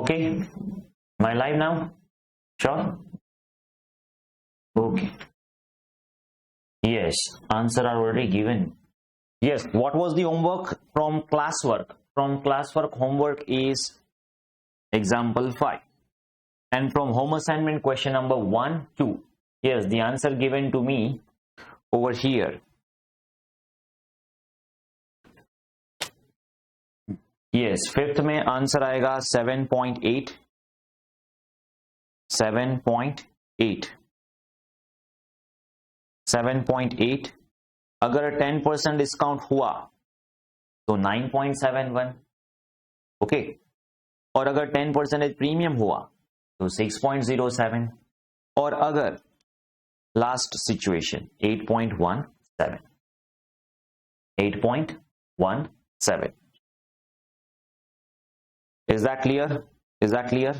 Okay, am I live now? Sure. Okay. Yes, answer are already given. Yes, what was the homework from classwork? From classwork, homework is example 5. And from home assignment, question number 1, 2. Yes, the answer given to me over here. Yes, fifth में answer आएगा 7.8. 7.8. 7.8. अगर 10% discount हुआ तो 9.71. Okay, और अगर 10% premium हुआ तो 6.07. और अगर last situation 8.17. 8.17. Is that clear? Is that clear?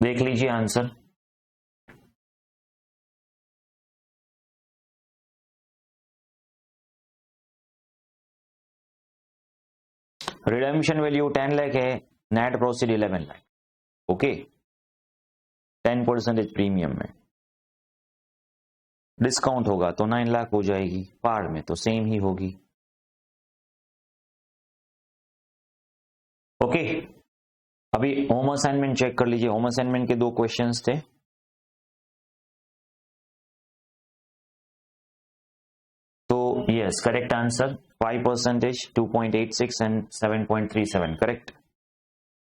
देख लीजिए आंसर. रिडेम्पशन वैल्यू 10 लाख है, net proceed 11 lakh. Okay, 10% premium में डिस्काउंट होगा तो 9 लाख हो जाएगी, पार में तो सेम ही होगी. ओके, अभी होम असाइनमेंट चेक कर लीजिए. होम असाइनमेंट के 2 क्वेश्चंस थे. तो yes, correct answer 5%, 2.86 and 7.37 correct,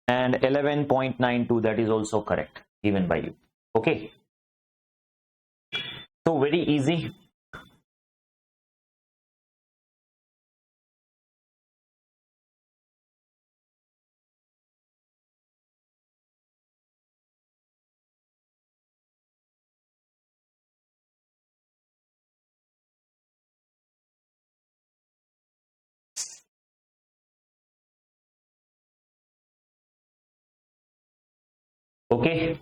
and 11.92 that is also correct given by you. Okay, so very easy. Okay,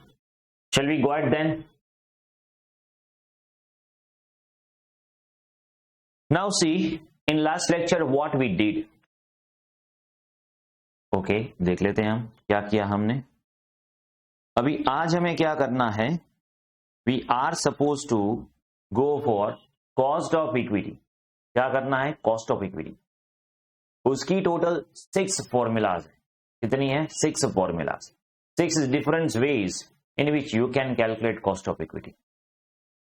shall we go ahead then? Now see, in last lecture what we did. Okay, देख लेते हैं हम क्या किया हमने. अभी आज हमें क्या करना है? We are supposed to go for cost of equity. क्या करना है? Cost of equity. उसकी टोटल 6 फॉर्मूलाज है. कितनी है? 6 formulas. 6 different ways in which you can calculate cost of equity.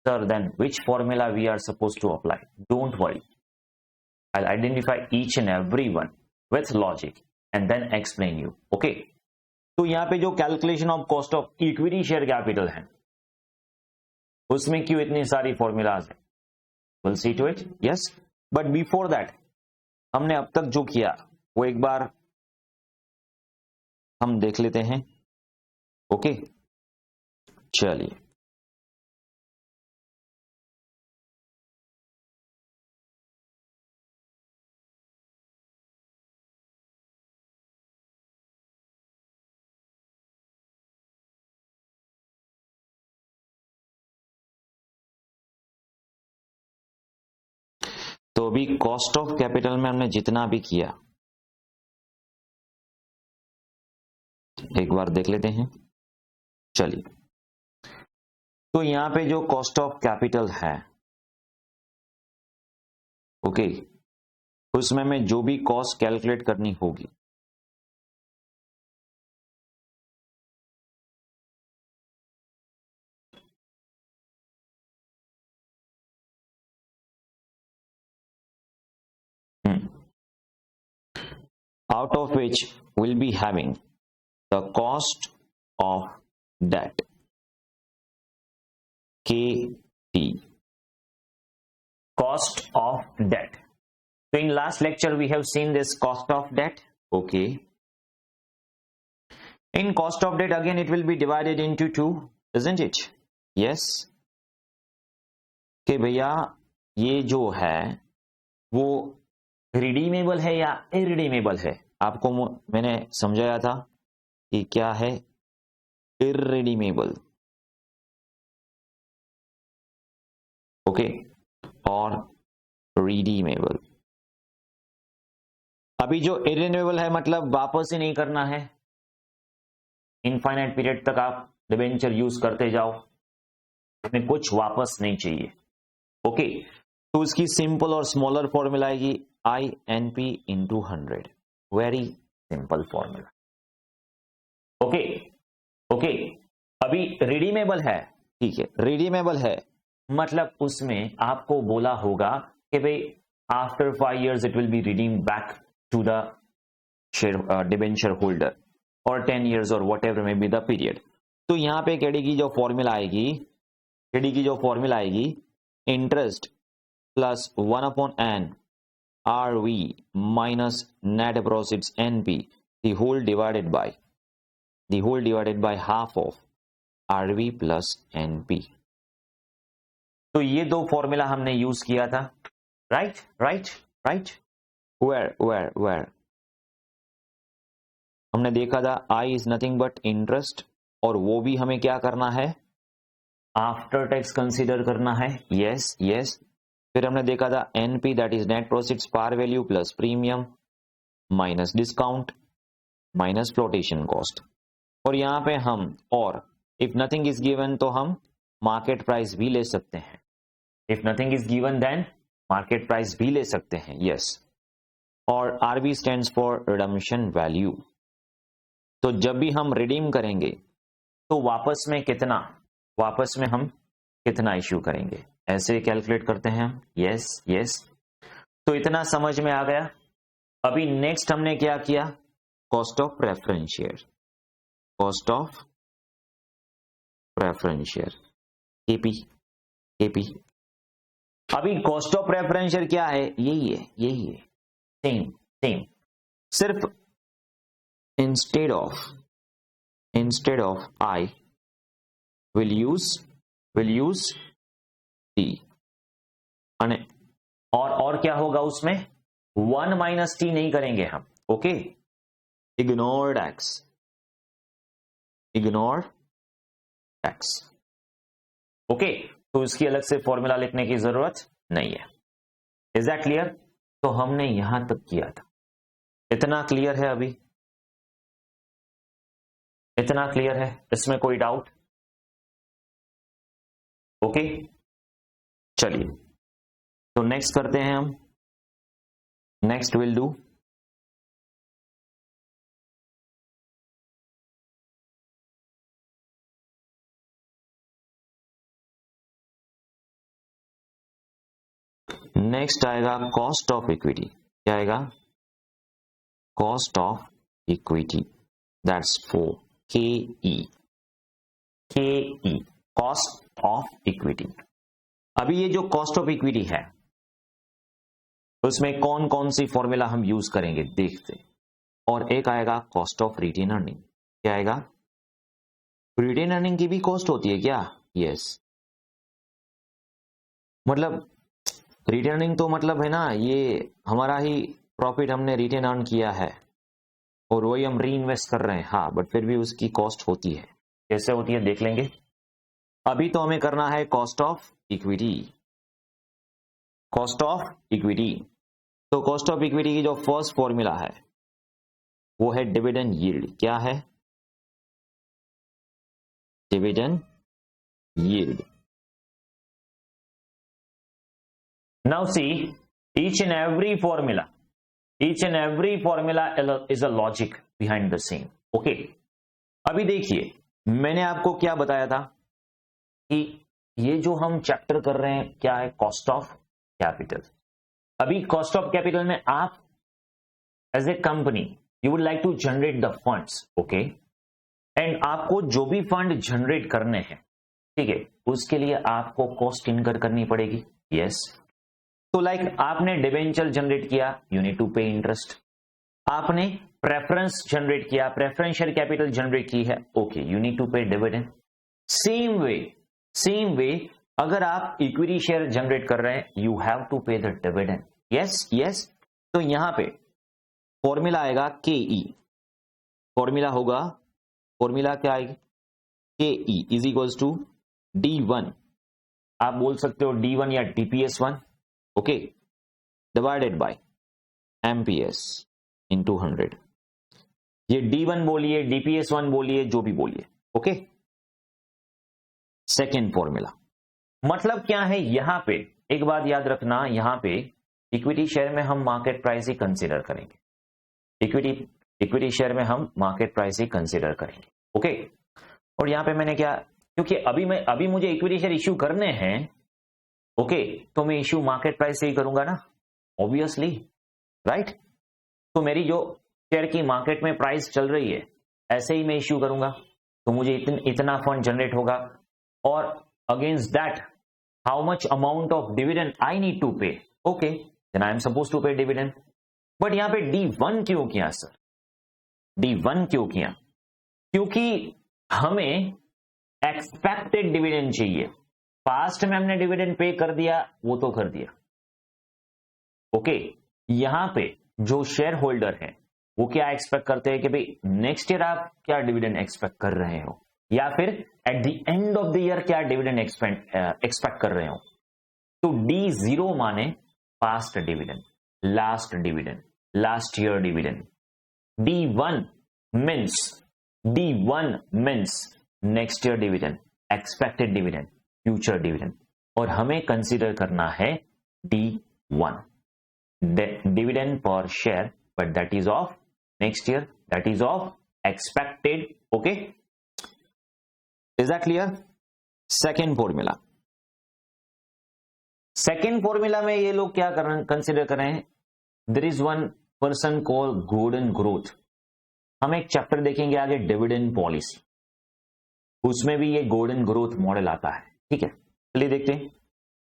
Sir, then which formula we are supposed to apply? Don't worry. I'll identify each and every one with logic and then explain you. Okay? तो यहां पे जो calculation of cost of equity share capital है, उसमें क्यों इतनी सारी formulas है? We'll see to it. Yes, but before that हमने अब तक जो किया वो एक बार हम देख लेते हैं. ओके, चलिए. तो अभी कॉस्ट ऑफ कैपिटल में हमने जितना भी किया एक बार देख लेते हैं. चलिए, तो यहां पे जो कॉस्ट ऑफ कैपिटल है, ओके, उसमें हमें जो भी कॉस्ट कैलकुलेट करनी होगी out of which we'll be having the cost of debt, KT, cost of debt. So in last lecture we have seen this cost of debt. Okay, in cost of debt again it will be divided into 2, isn't it? Yes, कि भैया ये जो है वो redeemable है या irredeemable है. आपको मैंने समझाया था कि क्या है इररिडीमेबल, ओके, और रिडीमेबल। अभी जो इररिडीमेबल है मतलब वापस ही नहीं करना है, इनफाइनाइट पीरियड तक आप डिबेंचर यूज करते जाओ, इसमें कुछ वापस नहीं चाहिए, ओके। तो उसकी सिंपल और स्मॉलर फॉर्मूला आएगी INP into 100, very simple formula, okay okay. अभी रिडीमेबल है, ठीक है, रिडीमेबल है मतलब उसमें आपको बोला होगा कि भाई after 5 years it will be redeem back to the share debenture holder, और 10 years और whatever may be the period. तो यहां पे केडी की जो फॉर्मूला आएगी, केडी की जो फॉर्मूला आएगी, interest plus 1/n RV minus net proceeds NP the whole divided by half of RV plus NP। तो ये दो फॉर्मूला हमने यूज किया था, राइट राइट राइट। वेयर हमने देखा था I is nothing but interest, और वो भी हमें क्या करना है, आफ्टर टैक्स कंसीडर करना है, यस यस। फिर हमने देखा था NP that is net proceeds par value plus premium minus discount minus flotation cost. और यहां पे हम, और इफ नथिंग इज गिवन तो हम मार्केट प्राइस भी ले सकते हैं, if nothing is given then market price भी ले सकते हैं, यस। और RV stands for redemption value. तो जब भी हम रिडीम करेंगे तो वापस में हम कितना इश्यू करेंगे, ऐसे कैलकुलेट करते हैं हम, यस यस। तो इतना समझ में आ गया। अभी नेक्स्ट हमने क्या किया, cost of preference share, cost of preference share KP। अभी कॉस्ट ऑफ प्रेफरेंस शेयर क्या है, यही है सेम। सिर्फ instead of I will use T, और क्या होगा उसमें, 1 माइनस T नहीं करेंगे हम, ओके। Ignore tax, okay. तो इसकी अलग से फॉर्मूला लिखने की जरूरत नहीं है, इज दैट क्लियर। तो हमने यहां तक किया था, इतना क्लियर है, अभी इतना क्लियर है, इसमें कोई डाउट, ओके। चलिए तो नेक्स्ट करते हैं हम, नेक्स्ट विल डू नेक्स्ट आएगा कॉस्ट ऑफ इक्विटी। क्या आएगा, cost of equity, that's for KE, cost of equity. अभी ये जो कॉस्ट ऑफ इक्विटी है उसमें कौन कौन सी फॉर्मूला हम यूज करेंगे देखते। और एक आएगा कॉस्ट ऑफ रिटेन अर्निंग। क्या आएगा, रिटेन अर्निंग की भी कॉस्ट होती है क्या, यस। मतलब रिटेन अर्निंग तो मतलब है ना, ये हमारा ही प्रॉफिट हमने रिटेन अर्न किया है और वही हम री इन्वेस्ट कर रहे हैं, हाँ, बट फिर भी उसकी कॉस्ट होती है। कैसे होती है देख लेंगे। अभी तो हमें करना है cost of equity, cost of equity. तो कॉस्ट ऑफ इक्विटी की जो फर्स्ट फॉर्मूला है वो है डिविडेंड यील्ड। क्या है, dividend yield. Now see each and every formula is a logic behind the scene, okay। अभी देखिए मैंने आपको क्या बताया था कि ये जो हम चैप्टर कर रहे हैं क्या है, कॉस्ट ऑफ कैपिटल। अभी कॉस्ट ऑफ कैपिटल में आप as a company you would like to generate the funds, okay. And आपको जो भी फंड जनरेट करने हैं, ठीक है, उसके लिए आपको कॉस्ट इनकर करनी पड़ेगी, यस। तो लाइक आपने डिबेंचर जनरेट किया, यू नीड टू पे इंटरेस्ट। आपने प्रेफरेंस जनरेट किया, प्रेफरेंशियल कैपिटल जनरेट की है, okay, you need to pay dividend. Same way अगर आप इक्विटी शेयर जनरेट कर रहे हैं, यू हैव टू पे द डिविडेंड, यस। तो यहां पे फॉर्मूला आएगा KE, फॉर्मूला होगा, फॉर्मूला क्या आएगी, KE is equals to D1, आप बोल सकते हो D1 या DPS1, okay, divided by MPS into 100। ये D1 बोलिए, DPS1 बोलिए, जो भी बोलिए, ओके। सेकेंड फॉर्मूला मतलब क्या है, यहां पे एक बात याद रखना, यहां पे इक्विटी शेयर में हम मार्केट प्राइस ही कंसीडर करेंगे, इक्विटी शेयर में हम मार्केट प्राइस ही कंसीडर करेंगे, ओके। और यहां पे मैंने क्या, क्योंकि अभी मुझे इक्विटी शेयर इश्यू करने हैं, ओके, तो मैं इश्यू मार्केट प्राइस से ही करूंगा ना, ऑब्वियसली, राइट। तो मेरी जो शेयर की मार्केट में प्राइस चल रही है ऐसे ही मैं इश्यू करूंगा, तो मुझे इतना फंड जनरेट होगा, और against that how much amount of dividend I need to pay, okay, then I am suppose to pay dividend. But यहां पे D1 क्यों किया सर, D1 क्यों किया, क्योंकि हमें एक्सपेक्टेड डिविडेंड चाहिए। पास्ट में हमने डिविडेंड पे कर दिया, वो तो कर दिया, ओके। यहां पे जो शेयर होल्डर है वो क्या एक्सपेक्ट करते हैं कि भाई नेक्स्ट ईयर आप क्या डिविडेंड एक्सपेक्ट कर रहे हो, या फिर at the end of the year क्या डिविडेंड एक्सपेक्ट कर रहे हो। तो D0 माने past dividend, last dividend, last year dividend. D1 means next year dividend, expected dividend, future dividend, और हमें कंसीडर करना है D1 dividend per share, but that is of next year, that is of expected, okay. Is that clear? Second formula में ये लोग क्या consider कर रहे हैं, there is one person called golden growth. हम एक चैप्टर देखेंगे आगे, डिविडेंड पॉलिसी, उसमें भी ये गोल्डन ग्रोथ मॉडल आता है, ठीक है। चलिए देखते हैं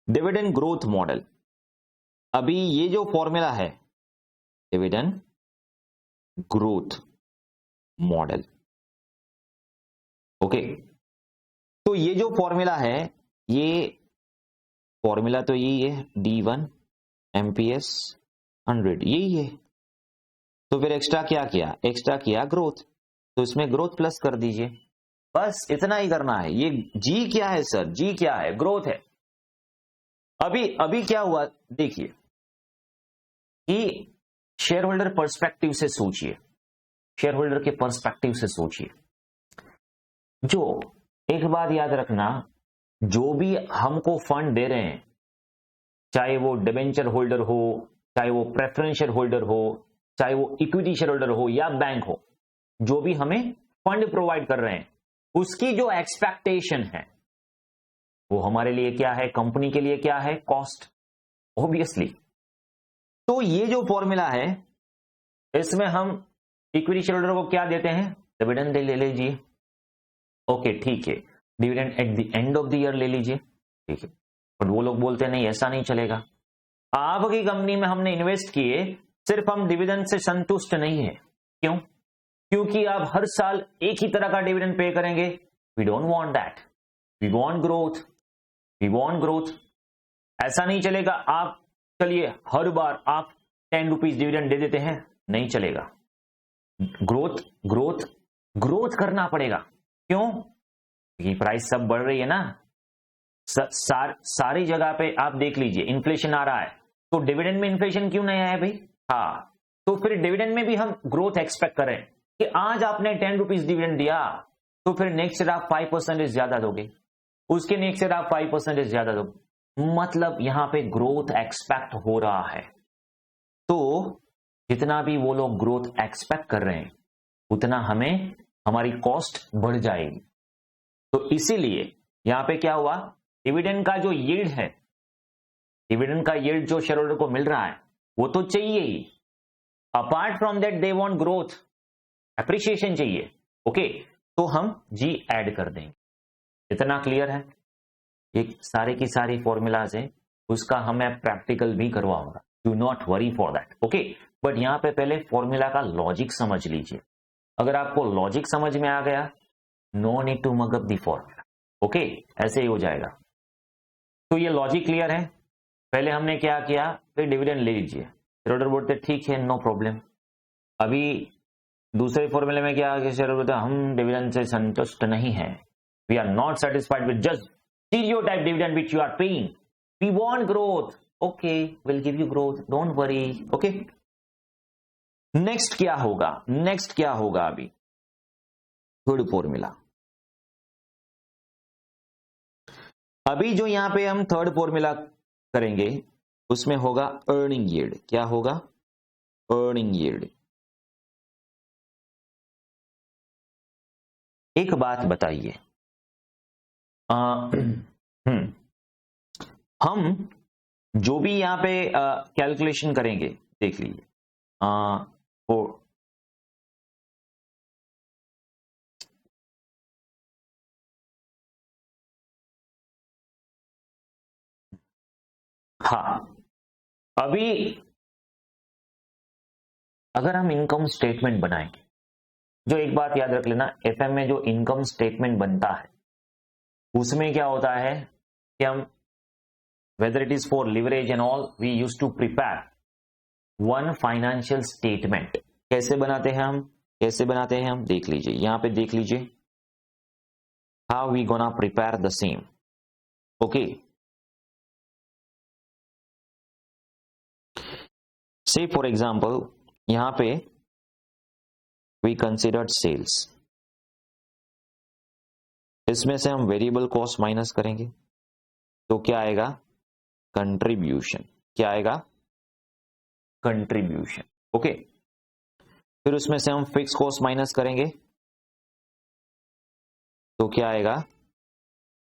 डिविडेंड ग्रोथ मॉडल। अभी ये जो फॉर्मूला है डिविडेंड ग्रोथ मॉडल, ओके। तो ये जो फॉर्मूला है, ये फॉर्मूला तो यही है, D1 MPS 100, यही है। तो फिर एक्स्ट्रा क्या किया, एक्स्ट्रा किया ग्रोथ, तो इसमें ग्रोथ प्लस कर दीजिए, बस इतना ही करना है। ये G क्या है सर, G क्या है, ग्रोथ है। अभी क्या हुआ देखिए कि शेयर होल्डर पर्सपेक्टिव से सोचिए, शेयर होल्डर के पर्सपेक्टिव से सोचिए। जो एक बात याद रखना, जो भी हमको फंड दे रहे हैं, चाहे वो डिबेंचर होल्डर हो, चाहे वो प्रेफरेंस शेयर होल्डर हो, चाहे वो इक्विटी शेयर होल्डर हो या बैंक हो, जो भी हमें फंड प्रोवाइड कर रहे हैं, उसकी जो एक्सपेक्टेशन है वो हमारे लिए क्या है, कंपनी के लिए क्या है, कॉस्ट, ऑब्वियसली। तो ये जो फॉर्मूला है, इसमें हम इक्विटी शेयर होल्डर को क्या देते हैं, डिविडेंड ले लीजिए, ओके, ठीक है। Dividend at the end of the year ले लीजिए, ठीक है। बट वो लोग बोलते हैं नहीं, ऐसा नहीं चलेगा, आपकी कंपनी में हमने इन्वेस्ट किए, सिर्फ हम डिविडेंड से संतुष्ट नहीं है। क्यों? क्योंकि आप हर साल एक ही तरह का डिविडेंड पे करेंगे, we don't want that, we want growth, we want growth. ऐसा नहीं चलेगा, आप चलिए हर बार आप 10 रुपीज डिविडेंड दे देते हैं, नहीं चलेगा। ग्रोथ ग्रोथ ग्रोथ करना पड़ेगा। क्यों? क्योंकि प्राइस सब बढ़ रही है ना, सारी जगह पे आप देख लीजिए इन्फ्लेशन आ रहा है, तो डिविडेंड में इन्फ्लेशन क्यों नहीं आया भाई? हाँ, तो फिर डिविडेंड में भी हम ग्रोथ एक्सपेक्ट करें कि आज आपने 10 रुपीज डिविडेंड दिया, तो फिर नेक्स्ट ईयर आप 5% ज्यादा दोगे, उसके नेक्स्ट ईयर आप 5% ज्यादा दोगे, मतलब यहां पे ग्रोथ एक्सपेक्ट हो रहा है। तो जितना भी वो लोग ग्रोथ एक्सपेक्ट कर रहे हैं, उतना हमें हमारी कॉस्ट बढ़ जाएगी। तो इसीलिए यहां पे क्या हुआ, डिविडेंड का जो यील्ड है, डिविडेंड का यील्ड जो शेयर होल्डर को मिल रहा है, वो तो चाहिए ही। Apart from that they want growth, appreciation चाहिए, ओके। तो हम जी ऐड कर देंगे। इतना क्लियर है? एक सारे की सारी फॉर्मूलाज है, उसका हमें प्रैक्टिकल भी करवाऊंगा, do not worry for that, okay. But यहां पे पहले फॉर्मूला का लॉजिक समझ लीजिए। अगर आपको लॉजिक समझ में आ गया, no need to mug up the formula, okay, ऐसे ही हो जाएगा। तो ये लॉजिक क्लियर है? पहले हमने क्या किया, फिर डिविडेंड ले लीजिए, शेयर होल्डर बोलते ठीक है, नो प्रॉब्लम। अभी दूसरे फॉर्मूले में क्या शेयर होल्डर, हम डिविडेंड से संतुष्ट नहीं है, We are not satisfied with just stereotype dividend which you are paying. We want growth. Okay, we'll give you growth. Don't worry. Okay. Next क्या होगा? नेक्स्ट क्या होगा? अभी थर्ड फॉर्मूला, अभी जो यहां पे हम थर्ड फॉर्मूला करेंगे उसमें होगा अर्निंग यील्ड. क्या होगा? Earning yield. एक बात बताइए, हम जो भी यहां पे कैलकुलेशन करेंगे, देख लीजिए, हाँ, अभी अगर हम इनकम स्टेटमेंट बनाएंगे, जो एक बात याद रख लेना, एफएम में जो इनकम स्टेटमेंट बनता है उसमें क्या होता है कि हम, whether it is for leverage and all, we used to prepare one financial statement. कैसे बनाते हैं हम? कैसे बनाते हैं हम? देख लीजिए, यहां पे देख लीजिए, how we gonna prepare the same. Okay, say for example, यहां पे we considered sales. इसमें से हम वेरिएबल कॉस्ट माइनस करेंगे तो क्या आएगा? कंट्रीब्यूशन. क्या आएगा? कंट्रीब्यूशन. ओके, फिर उसमें से हम फिक्स कॉस्ट माइनस करेंगे तो क्या आएगा?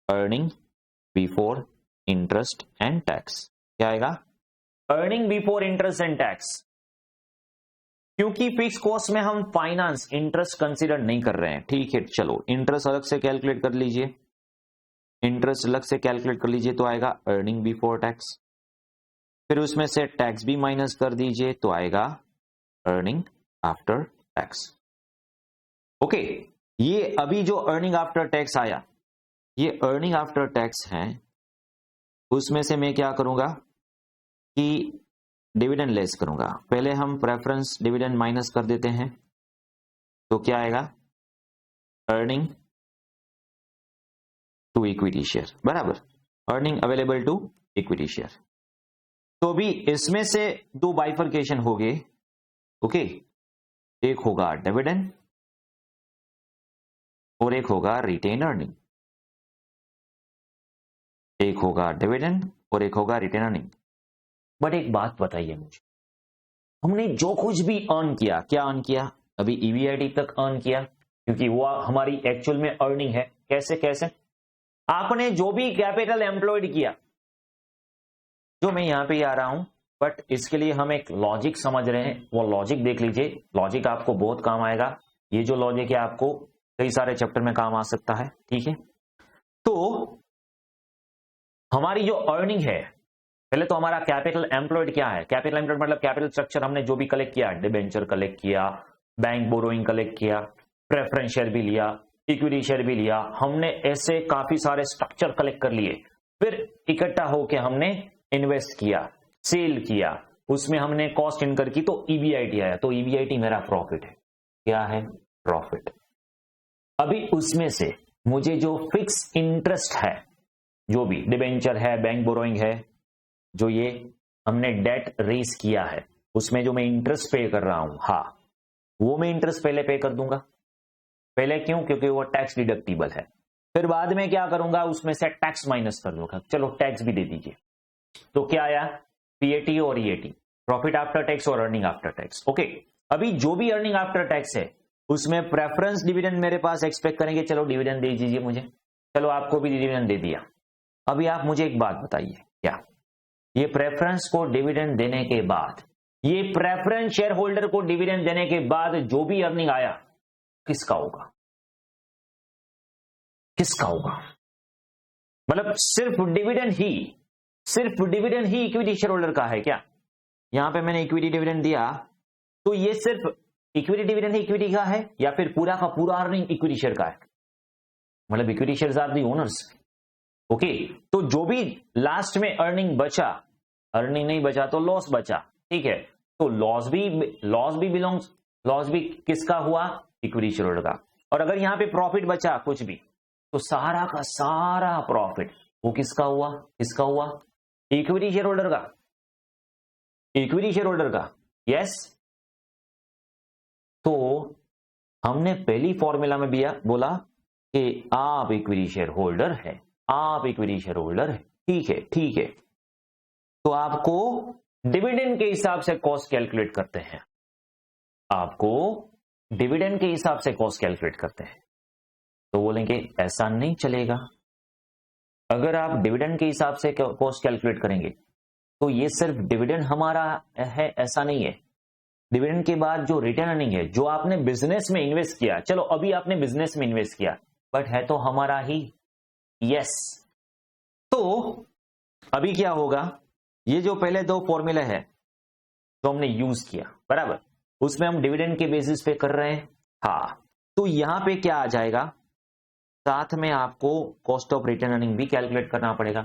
Earning before interest and tax. क्या आएगा? Earning before interest and tax. क्योंकि फिक्स कॉस्ट में हम फाइनेंस इंटरेस्ट कंसीडर नहीं कर रहे हैं. ठीक है, चलो इंटरेस्ट अलग से कैलकुलेट कर लीजिए, इंटरेस्ट अलग से कैलकुलेट कर लीजिए तो आएगा अर्निंग बिफोर टैक्स. फिर उसमें से टैक्स भी माइनस कर दीजिए तो आएगा अर्निंग आफ्टर टैक्स. ओके, ये अभी जो अर्निंग आफ्टर टैक्स आया, ये अर्निंग आफ्टर टैक्स है. उसमें से मैं क्या करूंगा कि डिविडेंड लेस करूंगा. पहले हम प्रेफरेंस डिविडेंड माइनस कर देते हैं तो क्या आएगा? अर्निंग टू इक्विटी शेयर, बराबर, earning available to equity share. तो भी इसमें से दो बाइफर्केशन हो गए. ओके, एक होगा डिविडेंड और एक होगा रिटेन अर्निंग. एक होगा डिविडेंड और एक होगा रिटेन अर्निंग. बट एक बात बताइए मुझे, हमने जो कुछ भी अर्न किया, क्या अर्न किया? अभी ईबीआईटी तक अर्न किया, क्योंकि वो हमारी एक्चुअल में अर्निंग है. कैसे कैसे? आपने जो भी कैपिटल एम्प्लॉयड किया, जो मैं यहां पे आ रहा हूं, बट इसके लिए हम एक लॉजिक समझ रहे हैं, वो लॉजिक देख लीजिए. लॉजिक आपको बहुत काम आएगा. ये जो लॉजिक है आपको कई सारे चैप्टर में काम आ सकता है. ठीक है, तो हमारी जो अर्निंग है, पहले तो हमारा कैपिटल एम्प्लॉयड क्या है? कैपिटल एम्प्लॉयड मतलब कैपिटल स्ट्रक्चर, हमने जो भी कलेक्ट किया, डिबेंचर कलेक्ट किया, बैंक बोरोइंग कलेक्ट किया, प्रेफरेंस शेयर भी लिया, इक्विटी शेयर भी लिया, हमने ऐसे काफी सारे स्ट्रक्चर कलेक्ट कर लिए. फिर इकट्ठा होकर हमने इन्वेस्ट किया, सेल किया, उसमें हमने कॉस्ट इनकर की तो ईबीआईटी आया. तो ईबीआईटी मेरा प्रॉफिट है. क्या है? प्रॉफिट. अभी उसमें से मुझे जो फिक्स इंटरेस्ट है, जो भी डिबेंचर है, बैंक बोरोइंग है, जो ये हमने डेट रेज किया है, उसमें जो मैं इंटरेस्ट पे कर रहा हूं, हाँ, वो मैं इंटरेस्ट पहले पे कर दूंगा. पहले क्यों? क्योंकि वो टैक्स डिडक्टिबल है. फिर बाद में क्या करूंगा? उसमें से टैक्स माइनस कर दूंगा. चलो टैक्स भी दे दीजिए. तो क्या आया? पीएटी और ईएटी, प्रॉफिट आफ्टर टैक्स और अर्निंग आफ्टर टैक्स. ओके, अभी जो भी अर्निंग आफ्टर टैक्स है उसमें प्रेफरेंस डिविडेंड मेरे पास एक्सपेक्ट करेंगे. चलो डिविडेंड दे दीजिए मुझे. चलो आपको भी डिविडेंड दे दिया. अभी आप मुझे एक बात बताइए, क्या ये प्रेफरेंस को डिविडेंड देने के बाद, ये प्रेफरेंस शेयर होल्डर को डिविडेंड देने के बाद जो भी अर्निंग आया, किसका होगा? किसका होगा? मतलब सिर्फ डिविडेंड ही इक्विटी शेयर होल्डर का है क्या? यहां पे मैंने इक्विटी डिविडेंड दिया तो ये सिर्फ इक्विटी डिविडेंड ही इक्विटी का है, या फिर पूरा का पूरा अर्निंग इक्विटी शेयर का है? मतलब equity shares are the owners. Okay, तो जो भी लास्ट में अर्निंग बचा, अर्निंग नहीं बचा तो लॉस बचा. ठीक है, तो लॉस भी किसका हुआ? इक्विटी शेयर होल्डर का. और अगर यहां पे प्रॉफिट बचा कुछ भी, तो सारा का सारा प्रॉफिट वो किसका हुआ? किसका हुआ? इक्विटी शेयर होल्डर का। इक्विटी शेयर होल्डर का, यस। तो हमने पहली फॉर्मूला में भी बोला कि आप इक्विटी शेयर होल्डर है, आप इक्विटी शेयर होल्डर है, ठीक है, ठीक है। तो आपको डिविडेंड के हिसाब से कॉस्ट कैलकुलेट करते हैं, आपको डिविडेंड के हिसाब से कॉस्ट कैलकुलेट करते हैं। तो बोलेंगे ऐसा नहीं चलेगा, अगर आप डिविडेंड के हिसाब से कॉस्ट कैलकुलेट करेंगे तो ये सिर्फ डिविडेंड हमारा है ऐसा नहीं है। डिविडेंड के बाद जो रिटर्न अर्निंग है, जो आपने बिजनेस में इन्वेस्ट किया, चलो अभी आपने बिजनेस में इन्वेस्ट किया बट है तो हमारा ही, यस। तो अभी क्या होगा, ये जो पहले दो फॉर्मूले है जो हमने यूज किया, बराबर, उसमें हम डिविडेंड के बेसिस पे कर रहे हैं, हाँ। तो यहां पे क्या आ जाएगा, साथ में आपको कॉस्ट ऑफ रिटर्न अर्निंग भी कैलकुलेट करना पड़ेगा,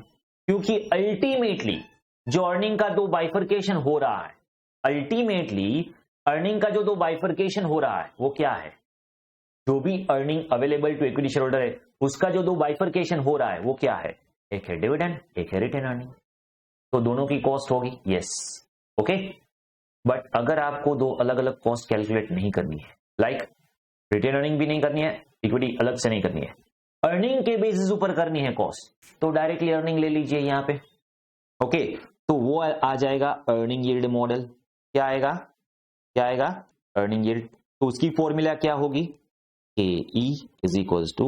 क्योंकि अल्टीमेटली जो अर्निंग का दो बाइफरकेशन हो रहा है, अल्टीमेटली अर्निंग का जो दो बाइफरकेशन हो रहा है वो क्या है, जो भी earning available to equity share holder है उसका जो दो बाइफरकेशन हो रहा है वो क्या है, एक है डिविडेंड, एक है रिटर्न अर्निंग। तो दोनों की कॉस्ट होगी, यस, ओके। बट अगर आपको दो अलग अलग कॉस्ट कैलकुलेट नहीं करनी है, लाइक रिटर्न अर्निंग भी नहीं करनी है, इक्विटी अलग से नहीं करनी है, अर्निंग के बेसिस ऊपर करनी है कॉस्ट, तो डायरेक्टली अर्निंग ले लीजिए यहां पे, ओके। तो वो आ जाएगा अर्निंग यील्ड मॉडल। क्या आएगा, क्या आएगा, अर्निंग यील्ड। तो उसकी फॉर्मूला क्या होगी, K E is equals to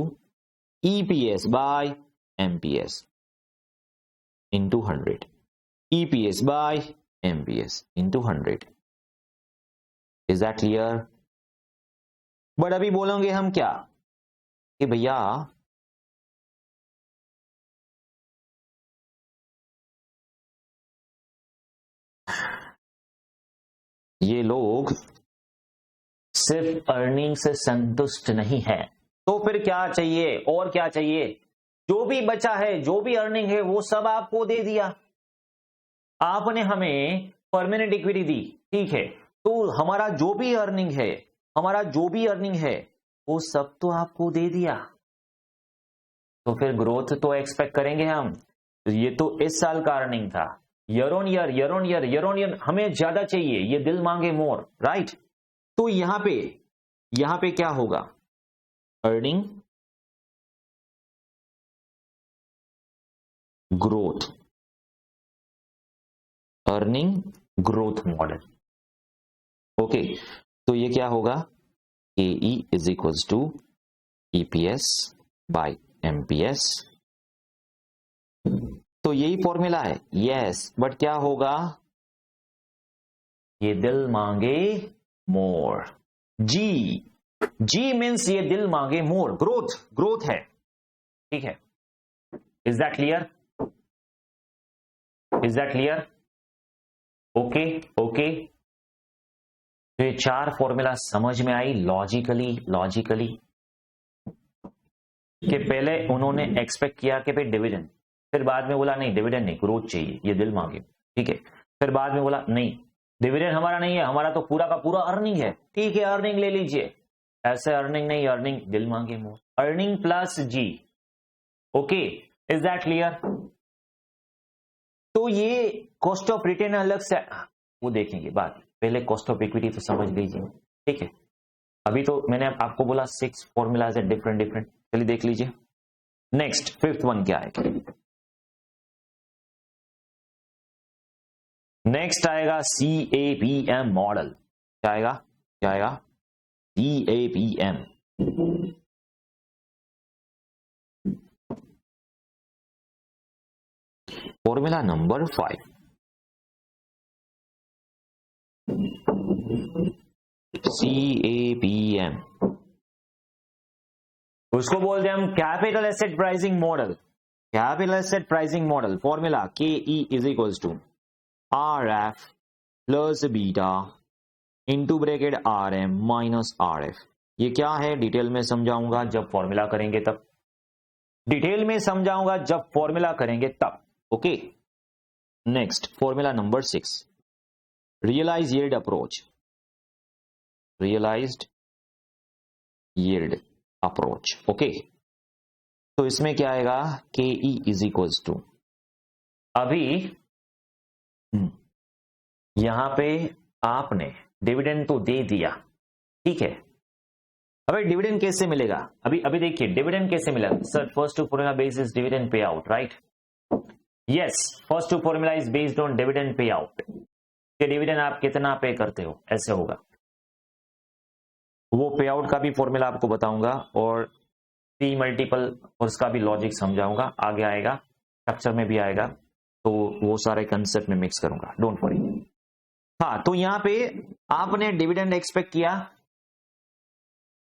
EPS by MPS into 100, EPS by MPS into 100। Is that clear? But अभी बोलोगे हम क्या कि भैया ये लोग सिर्फ अर्निंग से संतुष्ट नहीं है, तो फिर क्या चाहिए, और क्या चाहिए, जो भी बचा है, जो भी अर्निंग है वो सब आपको दे दिया, आपने हमें परमानेंट इक्विटी दी, ठीक है, तो हमारा जो भी अर्निंग है, हमारा जो भी अर्निंग है वो सब तो आपको दे दिया, तो फिर ग्रोथ तो एक्सपेक्ट करेंगे हम। तो ये तो इस साल का अर्निंग था, year on year, year on year, year on year हमें ज्यादा चाहिए, ये दिल मांगे मोर, राइट। तो यहां पे क्या होगा, earning growth, earning growth model, okay. तो ये क्या होगा, K E is equals to EPS by MPS. तो यही फॉर्मूला है, यस। बट क्या होगा, ये दिल मांगे मोर, जी, जी मीन्स ये दिल मांगे मोर, ग्रोथ, ग्रोथ है, ठीक है। Is that clear? Is that clear? Okay, okay. तो ये चार फॉर्मूला समझ में आई लॉजिकली कि पहले उन्होंने एक्सपेक्ट किया कि भाई डिविडेंड, फिर बाद में बोला नहीं डिविडेंड नहीं, ग्रोथ चाहिए, ये दिल मांगे, ठीक है। फिर बाद में बोला नहीं डिविडेंड हमारा नहीं है, हमारा तो पूरा का पूरा अर्निंग है, ठीक है अर्निंग ले लीजिए, ऐसे अर्निंग नहीं, अर्निंग दिल मांगे more, earning plus G, okay. Is that clear? तो ये कॉस्ट ऑफ रिटर्न अलग से वो देखेंगे बाद, पहले कॉस्ट ऑफ इक्विटी तो समझ लीजिए, ठीक है। अभी तो मैंने आपको बोला 6 फॉर्मूलाज है डिफरेंट डिफरेंट, चलिए देख लीजिए। नेक्स्ट फिफ्थ वन क्या है, नेक्स्ट आएगा CAPM मॉडल। क्या आएगा, क्या आएगा, CAPM। फॉर्मूला नंबर 5, CAPM, उसको बोलते हैं हम capital asset pricing model, capital asset pricing model. Formula KE is equals to RF plus beta into bracket RM minus RF। ये क्या है डिटेल में समझाऊंगा जब फॉर्मूला करेंगे तब, डिटेल में समझाऊंगा जब फॉर्मूला करेंगे तब, okay. Next formula number 6, realize yield approach, realized yield approach, okay. तो इसमें क्या आएगा, के ई इज इक्वल्स टू, अभी यहां पे आपने डिविडेंड तो दे दिया, ठीक है। अबे डिविडेंड कैसे मिलेगा, अभी देखिए डिविडेंड कैसे मिलेगा sir, first two formula based is dividend pay out, right? Yes, first two formula is based on dividend pay out, कि डिविडेंड आप कितना पे करते हो, ऐसे होगा। वो पे आउट का भी फॉर्मूला आपको बताऊंगा और सी मल्टीपल और उसका भी लॉजिक समझाऊंगा, आगे आएगा, स्ट्रक्चर में भी आएगा, तो वो सारे कंसेप्ट में मिक्स करूंगा, डोंट वरी। हाँ, तो यहां पे आपने डिविडेंड एक्सपेक्ट किया।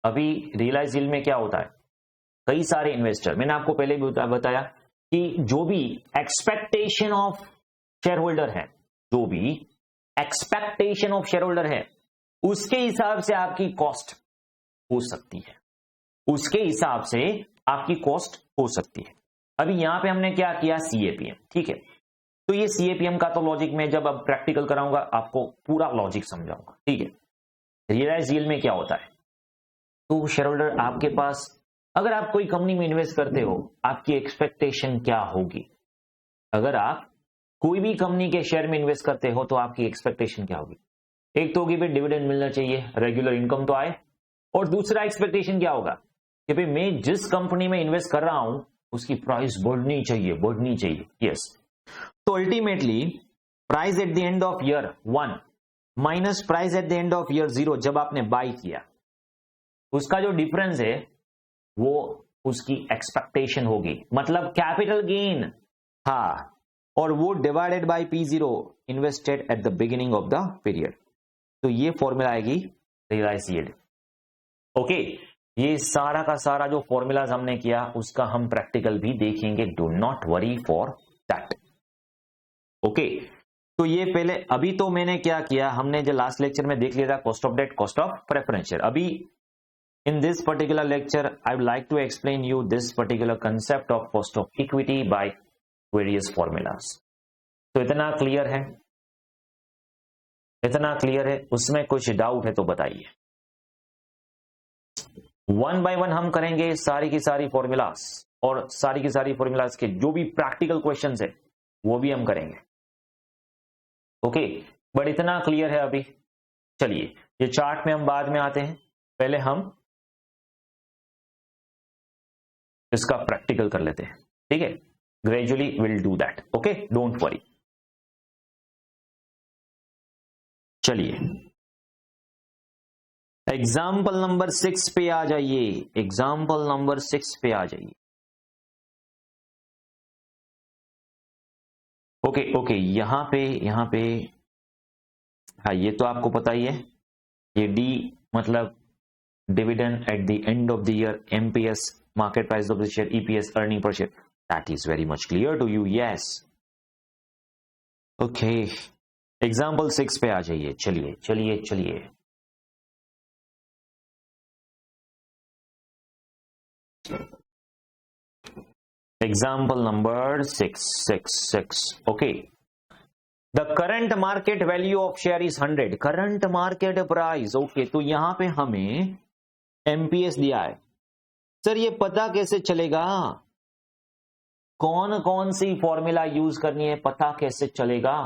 अभी रियलाइज यील्ड में क्या होता है, कई सारे इन्वेस्टर, मैंने आपको पहले भी बताया कि जो भी एक्सपेक्टेशन ऑफ शेयर होल्डर है, जो भी एक्सपेक्टेशन ऑफ शेयर होल्डर है, उसके हिसाब से आपकी कॉस्ट हो सकती है, उसके हिसाब से आपकी कॉस्ट हो सकती है। अभी यहां पे हमने क्या किया, सीएपीएम, ठीक है। तो ये सीएपीएम का तो लॉजिक में जब अब प्रैक्टिकल कराऊंगा आपको पूरा लॉजिक समझाऊंगा, ठीक है। रियलाइज यील्ड में क्या होता है, तो शेयर होल्डर आपके पास, अगर आप कोई कंपनी में इन्वेस्ट करते हो, आपकी एक्सपेक्टेशन क्या होगी, अगर आप कोई भी कंपनी के शेयर में इन्वेस्ट करते हो तो आपकी एक्सपेक्टेशन क्या होगी, एक तो होगी भाई डिविडेंड मिलना चाहिए, रेगुलर इनकम तो आए, और दूसरा एक्सपेक्टेशन क्या होगा कि भाई मैं जिस कंपनी में इन्वेस्ट कर रहा हूं उसकी प्राइस बढ़नी चाहिए, यस। तो ultimately price at the end of year 1 minus price at the end of year 0, जब आपने बाय किया, उसका जो डिफरेंस है वो उसकी एक्सपेक्टेशन होगी, मतलब कैपिटल गेन, हाँ, और वो divided by P0 invested at the beginning of the period. तो ये फॉर्मूला आएगी रियलाइज यील्ड, ओके। ये सारा का सारा जो फॉर्मूलाज हमने किया उसका हम प्रैक्टिकल भी देखेंगे, do not worry for that, okay. तो ये पहले, अभी तो मैंने क्या किया, हमने जो लास्ट लेक्चर में देख लिया था cost of debt, cost of preference share. अभी in this particular lecture I would like to explain you this particular concept of cost of equity by various formulas। तो इतना क्लियर है, इतना क्लियर है, उसमें कुछ डाउट है तो बताइए। वन बाय वन हम करेंगे सारी की सारी फॉर्मूलास, और सारी की सारी फॉर्मूलास के जो भी प्रैक्टिकल क्वेश्चंस है वो भी हम करेंगे, ओके। बट इतना क्लियर है अभी। चलिए, ये चार्ट में हम बाद में आते हैं, पहले हम इसका प्रैक्टिकल कर लेते हैं, ठीक है। Gradually will do that, okay, don't worry. चलिए एग्जाम्पल नंबर 6 पे आ जाइए, एग्जाम्पल नंबर 6 पे आ जाइए। ओके, यहां पे हाँ, ये तो आपको पता ही है, ये डी मतलब dividend at the end of the year, MPS market price of the share, EPS, earning per share, that is very much clear to you, yes, okay। example 6 पे आ जाइए, चलिए example number 6, okay। the current market value of share is 100, current market price, okay। तो यहां पे हमें MPS दिया है, सर ये पता कैसे चलेगा, कौन कौन सी फॉर्मूला यूज करनी है, पता कैसे चलेगा,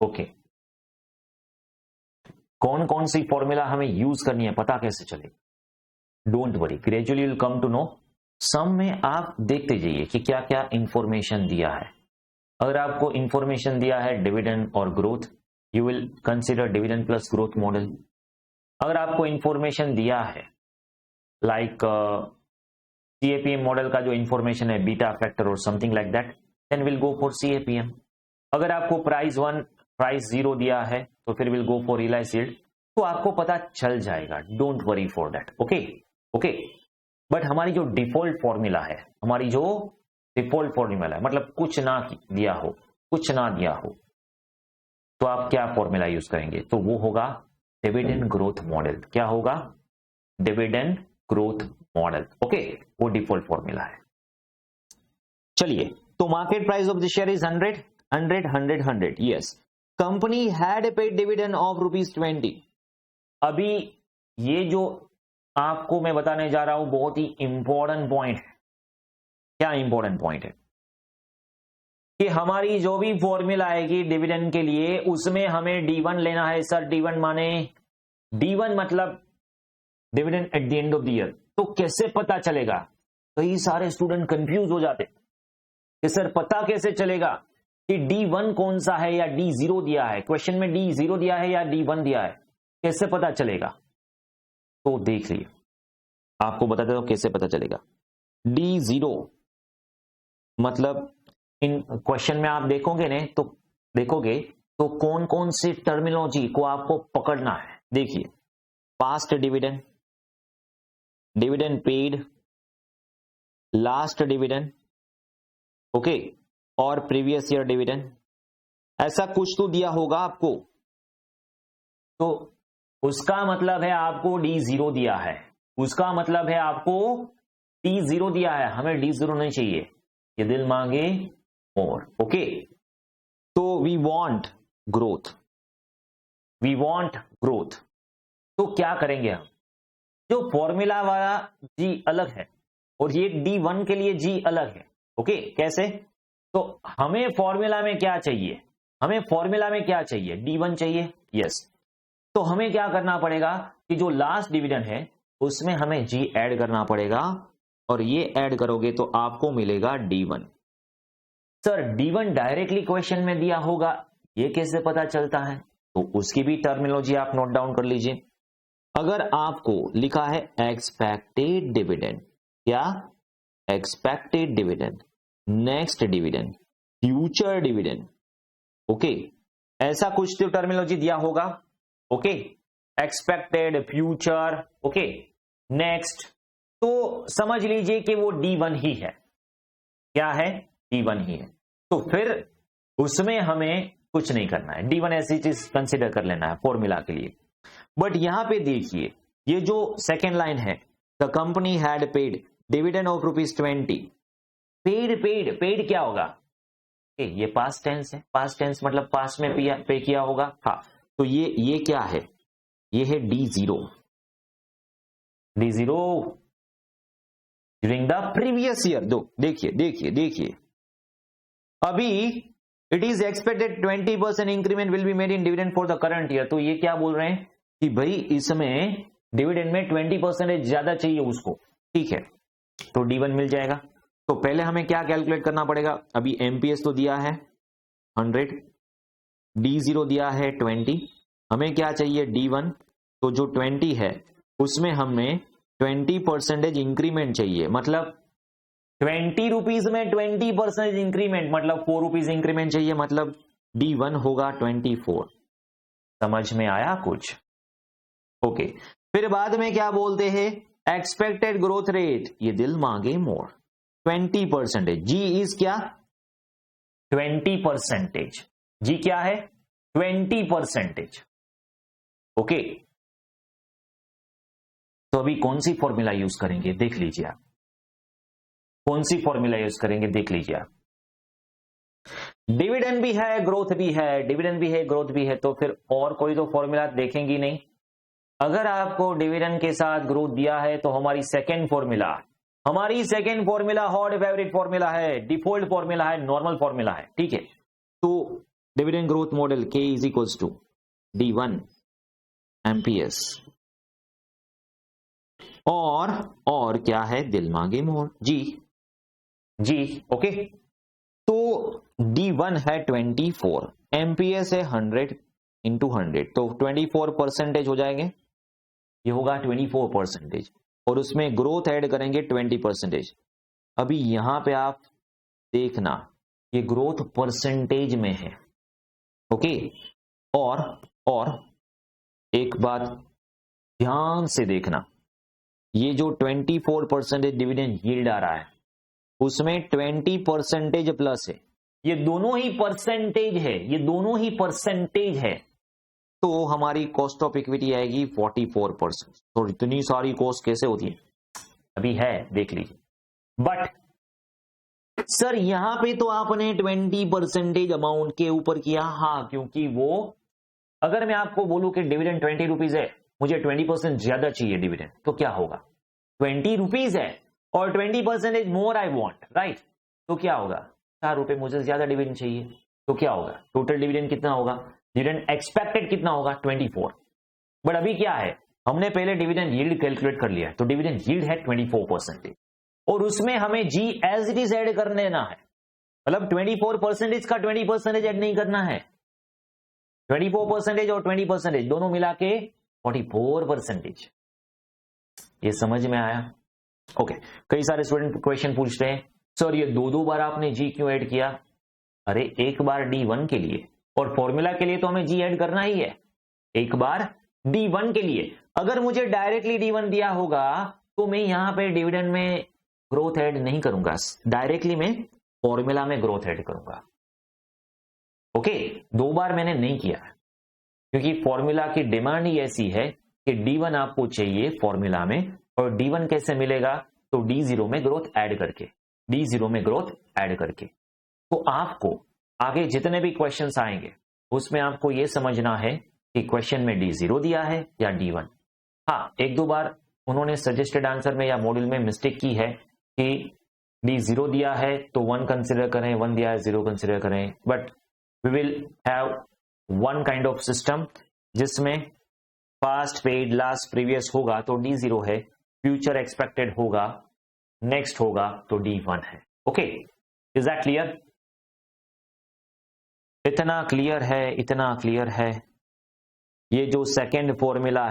ओके। कौन कौन सी फॉर्मूला हमें यूज करनी है, पता कैसे चलेगा, don't worry, gradually will come to know. Sum में आप देखते जाइए कि क्या क्या इंफॉर्मेशन दिया है। अगर आपको इंफॉर्मेशन दिया है डिविडेंड और growth, you will consider dividend plus growth model. अगर आपको इंफॉर्मेशन दिया है लाइक CAPM मॉडल का जो इंफॉर्मेशन है, बीटा फैक्टर और something like that, then will go for CAPM। अगर आपको प्राइस 1 प्राइस 0 दिया है तो फिर will go for realize yield, तो आपको पता चल जाएगा, don't worry for that, okay. But हमारी जो डिफॉल्ट फॉर्मूला है, मतलब कुछ ना दिया हो, तो आप क्या फॉर्मूला यूज करेंगे, तो वो होगा डिविडेंड ग्रोथ मॉडल। क्या होगा, डिविडेंड ग्रोथ मॉडल, ओके, वो डिफॉल्ट फॉर्मूला है। चलिए, तो market price of the share is 100, yes. Company had paid dividend of ₹20। अभी ये जो आपको मैं बताने जा रहा हूं बहुत ही इंपॉर्टेंट पॉइंट है। क्या इंपॉर्टेंट पॉइंट है कि हमारी जो भी फॉर्मूला आएगी डिविडेंड के लिए उसमें हमें D1 लेना है। सर D1 माने, D1 मतलब dividend at the end of the year. तो कैसे पता चलेगा? कई सारे स्टूडेंट कंफ्यूज हो जाते कि सर पता कैसे चलेगा कि D1 कौन सा है या D0 दिया है, क्वेश्चन में D0 दिया है या D1 दिया है, कैसे पता चलेगा? तो देख लीजिए, आपको बता देता हूं कैसे पता चलेगा। D0 मतलब इन क्वेश्चन में आप देखोगे ने तो देखोगे तो कौन कौन सी टर्मिनोलॉजी को आपको पकड़ना है। देखिए, past dividend, dividend paid, last dividend, okay, और प्रीवियस ईयर डिविडेंड, ऐसा कुछ तो दिया होगा आपको। तो उसका मतलब है आपको D0 दिया है, उसका मतलब है आपको D0 दिया है। हमें D0 नहीं चाहिए, ये दिल मांगे और ओके। तो we want growth, we want growth. तो क्या करेंगे हम? जो फॉर्मूला वाला G अलग है और ये D1 के लिए G अलग है, ओके। कैसे? तो हमें फॉर्मूला में क्या चाहिए? हमें फॉर्मूला में क्या चाहिए? D1 चाहिए, यस। तो हमें क्या करना पड़ेगा कि जो लास्ट डिविडेंड है उसमें हमें G ऐड करना पड़ेगा, और ये ऐड करोगे तो आपको मिलेगा D1। Sir D1 directly question में दिया होगा, ये कैसे पता चलता है? तो उसकी भी टर्मिनोलॉजी आप नोट डाउन कर लीजिए। अगर आपको लिखा है एक्सपेक्टेड डिविडेंड, क्या? Expected dividend, next dividend, future dividend, okay, ऐसा कुछ तो टर्मिनोलॉजी दिया होगा, okay. Expected, future, okay, next, तो समझ लीजिए कि वो D1 ही है। क्या है? D1 ही है। तो फिर उसमें हमें कुछ नहीं करना है, D1 ऐसी चीज कंसिडर कर लेना है फॉर्मूला के लिए। बट यहां पे देखिए, ये जो सेकेंड लाइन है, the company had paid dividend of ₹20। Paid paid paid क्या होगा? ये पास्ट टेंस है, पास्ट टेंस मतलब पास्ट में पे किया होगा। हाँ, तो ये क्या है? ये है D0, D0 during the previous year. दो देखिए देखिए देखिए, अभी it is expected 20% increment will be made in dividend for the current year. तो ये क्या बोल रहे हैं कि भाई इसमें डिविडेंड में 20% ज्यादा चाहिए उसको, ठीक है। तो D1 मिल जाएगा। तो पहले हमें क्या कैलकुलेट करना पड़ेगा? अभी MPS तो दिया है 100, D0 दिया है 20, हमें क्या चाहिए? D1। तो जो 20 है उसमें हमें 20% इंक्रीमेंट चाहिए, मतलब 20 रुपीज में 20% इंक्रीमेंट मतलब 4 रुपीज इंक्रीमेंट चाहिए, मतलब D1 होगा 24। समझ में आया कुछ? ओके। फिर बाद में क्या बोलते हैं? एक्सपेक्टेड ग्रोथ रेट, ये दिल मांगे मोर, 20%। G इज क्या? 20%। G क्या है? 20%, ओके। तो अभी कौन सी फॉर्मूला यूज करेंगे देख लीजिए आप, कौन सी फॉर्मूला यूज करेंगे देख लीजिए आप। डिविडेंड भी है, ग्रोथ भी है, डिविडेंड भी है, ग्रोथ भी है, तो फिर और कोई तो फॉर्मूला देखेंगी नहीं। अगर आपको डिविडेंड के साथ ग्रोथ दिया है तो हमारी second formula hot favourite formula है, डिफॉल्ट फॉर्मूला है, नॉर्मल फॉर्मूला है, ठीक है। तो dividend growth model K is equals to D1 MPS, और क्या है? दिल मांगे मोर, जी, ओके। तो D1 है 24, MPS है 100 इंटू 100, तो 24% हो जाएंगे, ये होगा 24%, और उसमें ग्रोथ ऐड करेंगे 20%। अभी यहां पे आप देखना, ये ग्रोथ परसेंटेज में है, ओके। और एक बात ध्यान से देखना, ये जो 24% डिविडेंड यील्ड आ रहा है उसमें 20% प्लस है, ये दोनों ही परसेंटेज है, ये दोनों ही परसेंटेज है। तो हमारी कॉस्ट ऑफ इक्विटी आएगी 44%। तो इतनी सारी कॉस्ट कैसे होती है? अभी है, देख लीजिए। बट सर यहां पे तो आपने 20% अमाउंट के ऊपर किया। हाँ, क्योंकि वो, अगर मैं आपको बोलूं कि डिविडेंड 20 रुपीज है मुझे 20% ज्यादा चाहिए डिविडेंड, तो क्या होगा? 20 रुपीज है और 20% मोर आई वॉन्ट, राइट? तो क्या होगा? 4 रुपए मुझे ज्यादा डिविडेंड चाहिए, तो क्या होगा? टोटल डिविडेंड कितना होगा? डिविडेंड एक्सपेक्टेड कितना होगा? 24। बट अभी क्या है, हमने पहले डिविडेंड यील्ड कैलकुलेट कर लिया है, तो डिविडेंड यील्ड है 24% और उसमें हमें जी एज इट इज ऐड कर देना है। मतलब 24% का 20% ऐड नहीं करना है, 24% और 20% दोनों मिला के 44%। ये समझ में आया? ओके। कई सारे स्टूडेंट क्वेश्चन पूछ रहे हैं, सर ये दो बार आपने जी क्यों ऐड किया? अरे एक बार D1 के लिए और फॉर्मूला के लिए तो हमें जी ऐड करना ही है। एक बार D1 के लिए, अगर मुझे डायरेक्टली D1 दिया होगा तो मैं यहां पे डिविडेंड में ग्रोथ ऐड नहीं करूंगा, डायरेक्टली मैं फॉर्मूला में ग्रोथ ऐड करूंगा। ओके, 2 बार मैंने नहीं किया क्योंकि फॉर्मूला की डिमांड ही ऐसी है कि D1 आपको चाहिए फॉर्मूला में, और D1 कैसे मिलेगा? तो D0 में ग्रोथ ऐड करके, D0 में ग्रोथ ऐड करके। तो आपको आगे जितने भी क्वेश्चंस आएंगे उसमें आपको यह समझना है कि क्वेश्चन में D0 दिया है या D1। हाँ, 1-2 बार उन्होंने सजेस्टेड आंसर में या मॉड्यूल में मिस्टेक की है कि D0 दिया है तो 1 कंसिडर करें, 1 दिया है 0 कंसिडर करें, but we will have one kind of system जिसमें पास्ट, पेड, लास्ट, प्रीवियस होगा तो D0 है, फ्यूचर एक्सपेक्टेड होगा, नेक्स्ट होगा तो D1 है। Okay, is that clear? इतना क्लियर है, इतना क्लियर है। ये जो सेकेंड फॉर्मूला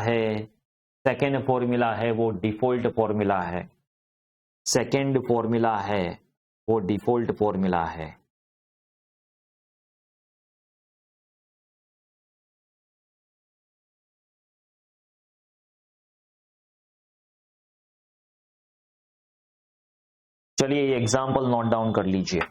है वो डिफॉल्ट फॉर्मूला है, सेकेंड फॉर्मूला है वो डिफॉल्ट फॉर्मूला है। चलिए ये एग्जांपल नोट डाउन कर लीजिए।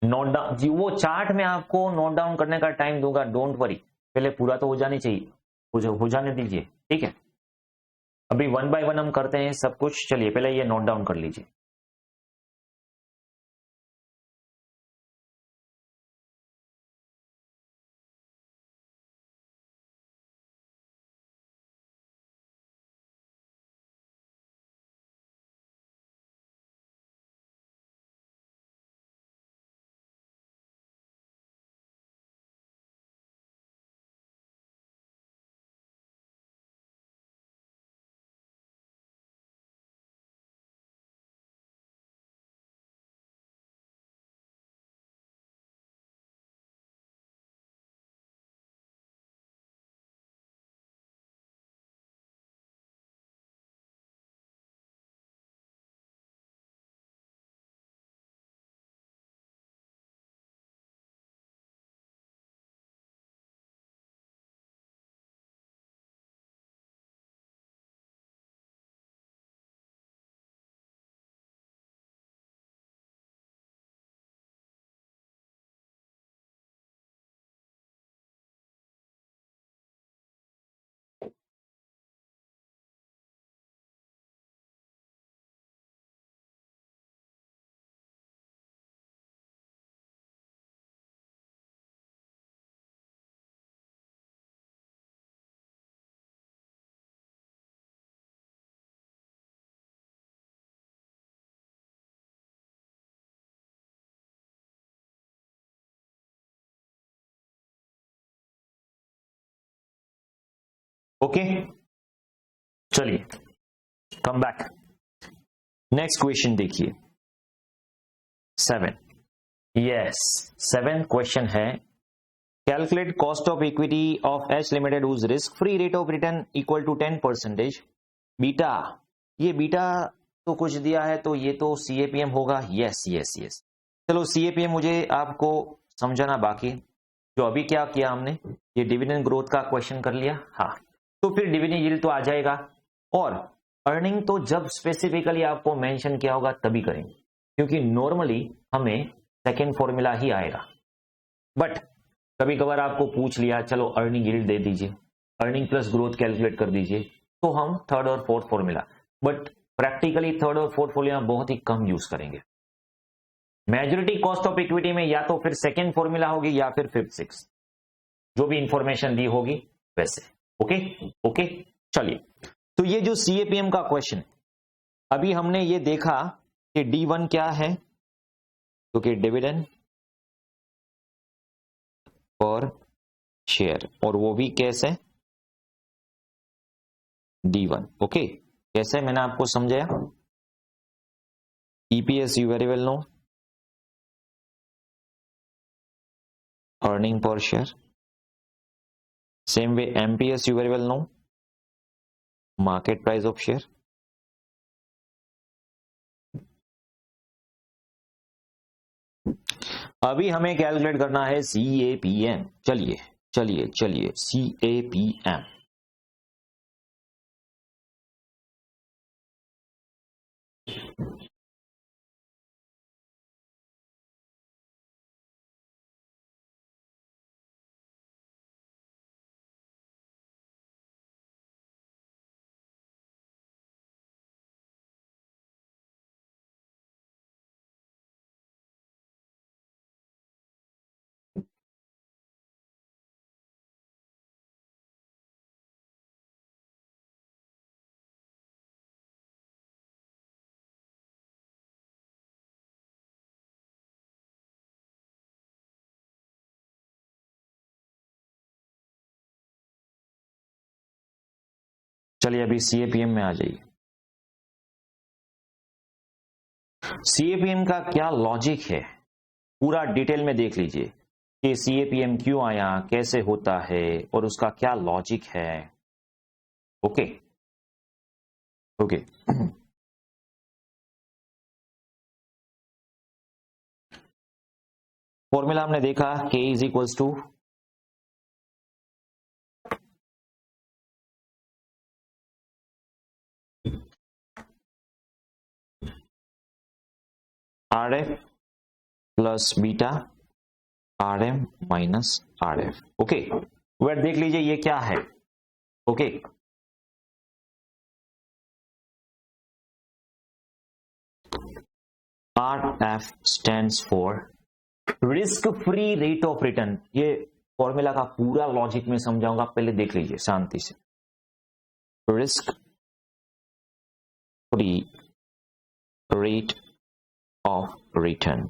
नोट डाउन जी, वो चार्ट में आपको नोट डाउन करने का टाइम दूंगा, डोंट वरी, पहले पूरा तो हो जानी चाहिए, हो जाने दीजिए, ठीक है? अभी 1 बाय 1 हम करते हैं सब कुछ। चलिए पहले ये नोट डाउन कर लीजिए। ओके, चलिए कम बैक। नेक्स्ट क्वेश्चन देखिए 7। यस, 7 क्वेश्चन है, calculate cost of equity of H limited whose risk free rate of return equal to 10%। Beta, ये बीटा तो कुछ दिया है तो ये तो CAPM होगा। यस यस यस, चलो CAPM मुझे आपको समझाना बाकी। जो अभी क्या किया हमने, ये डिविडेंड ग्रोथ का क्वेश्चन कर लिया, हाँ, तो फिर डिविडेंड यील्ड तो आ जाएगा, और अर्निंग तो जब स्पेसिफिकली आपको मेंशन किया होगा तभी करेंगे, क्योंकि नॉर्मली हमें सेकेंड फॉर्मूला ही आएगा। बट कभी कभार आपको पूछ लिया चलो अर्निंग यील्ड दे दीजिए, अर्निंग प्लस ग्रोथ कैलकुलेट कर दीजिए, तो हम थर्ड और fourth formula, but practically third और फोर्थ फॉर्मूला बहुत ही कम यूज करेंगे। मेजॉरिटी कॉस्ट ऑफ इक्विटी में या तो फिर सेकेंड फॉर्मूला होगी या फिर 5th 6th, जो भी इंफॉर्मेशन दी होगी वैसे। ओके ओके, चलिए, तो ये जो CAPM का क्वेश्चन, अभी हमने ये देखा कि D1 क्या है, तो कि डिविडेंड पर शेयर, और वो भी कैसे, D1। ओके, कैसे मैंने आपको समझाया, EPS you very well know, earning per share, same way MPS you very well know, market price of share. अभी हमें कैलकुलेट करना है CAPM। चलिए चलिए चलिए, CAPM। चलिए अभी CAPM में आ जाइए। CAPM का क्या लॉजिक है, पूरा डिटेल में देख लीजिए कि CAPM क्यों आया, कैसे होता है, और उसका क्या लॉजिक है। ओके ओके, फॉर्मूला हमने देखा, K is equals to RF plus beta RM minus RF। Okay, wait देख लीजिए ये क्या है। Okay, RF stands for risk free rate of return. ये फॉर्मूला का पूरा लॉजिक में समझाऊंगा, पहले देख लीजिए शांति से। Risk free rate of return.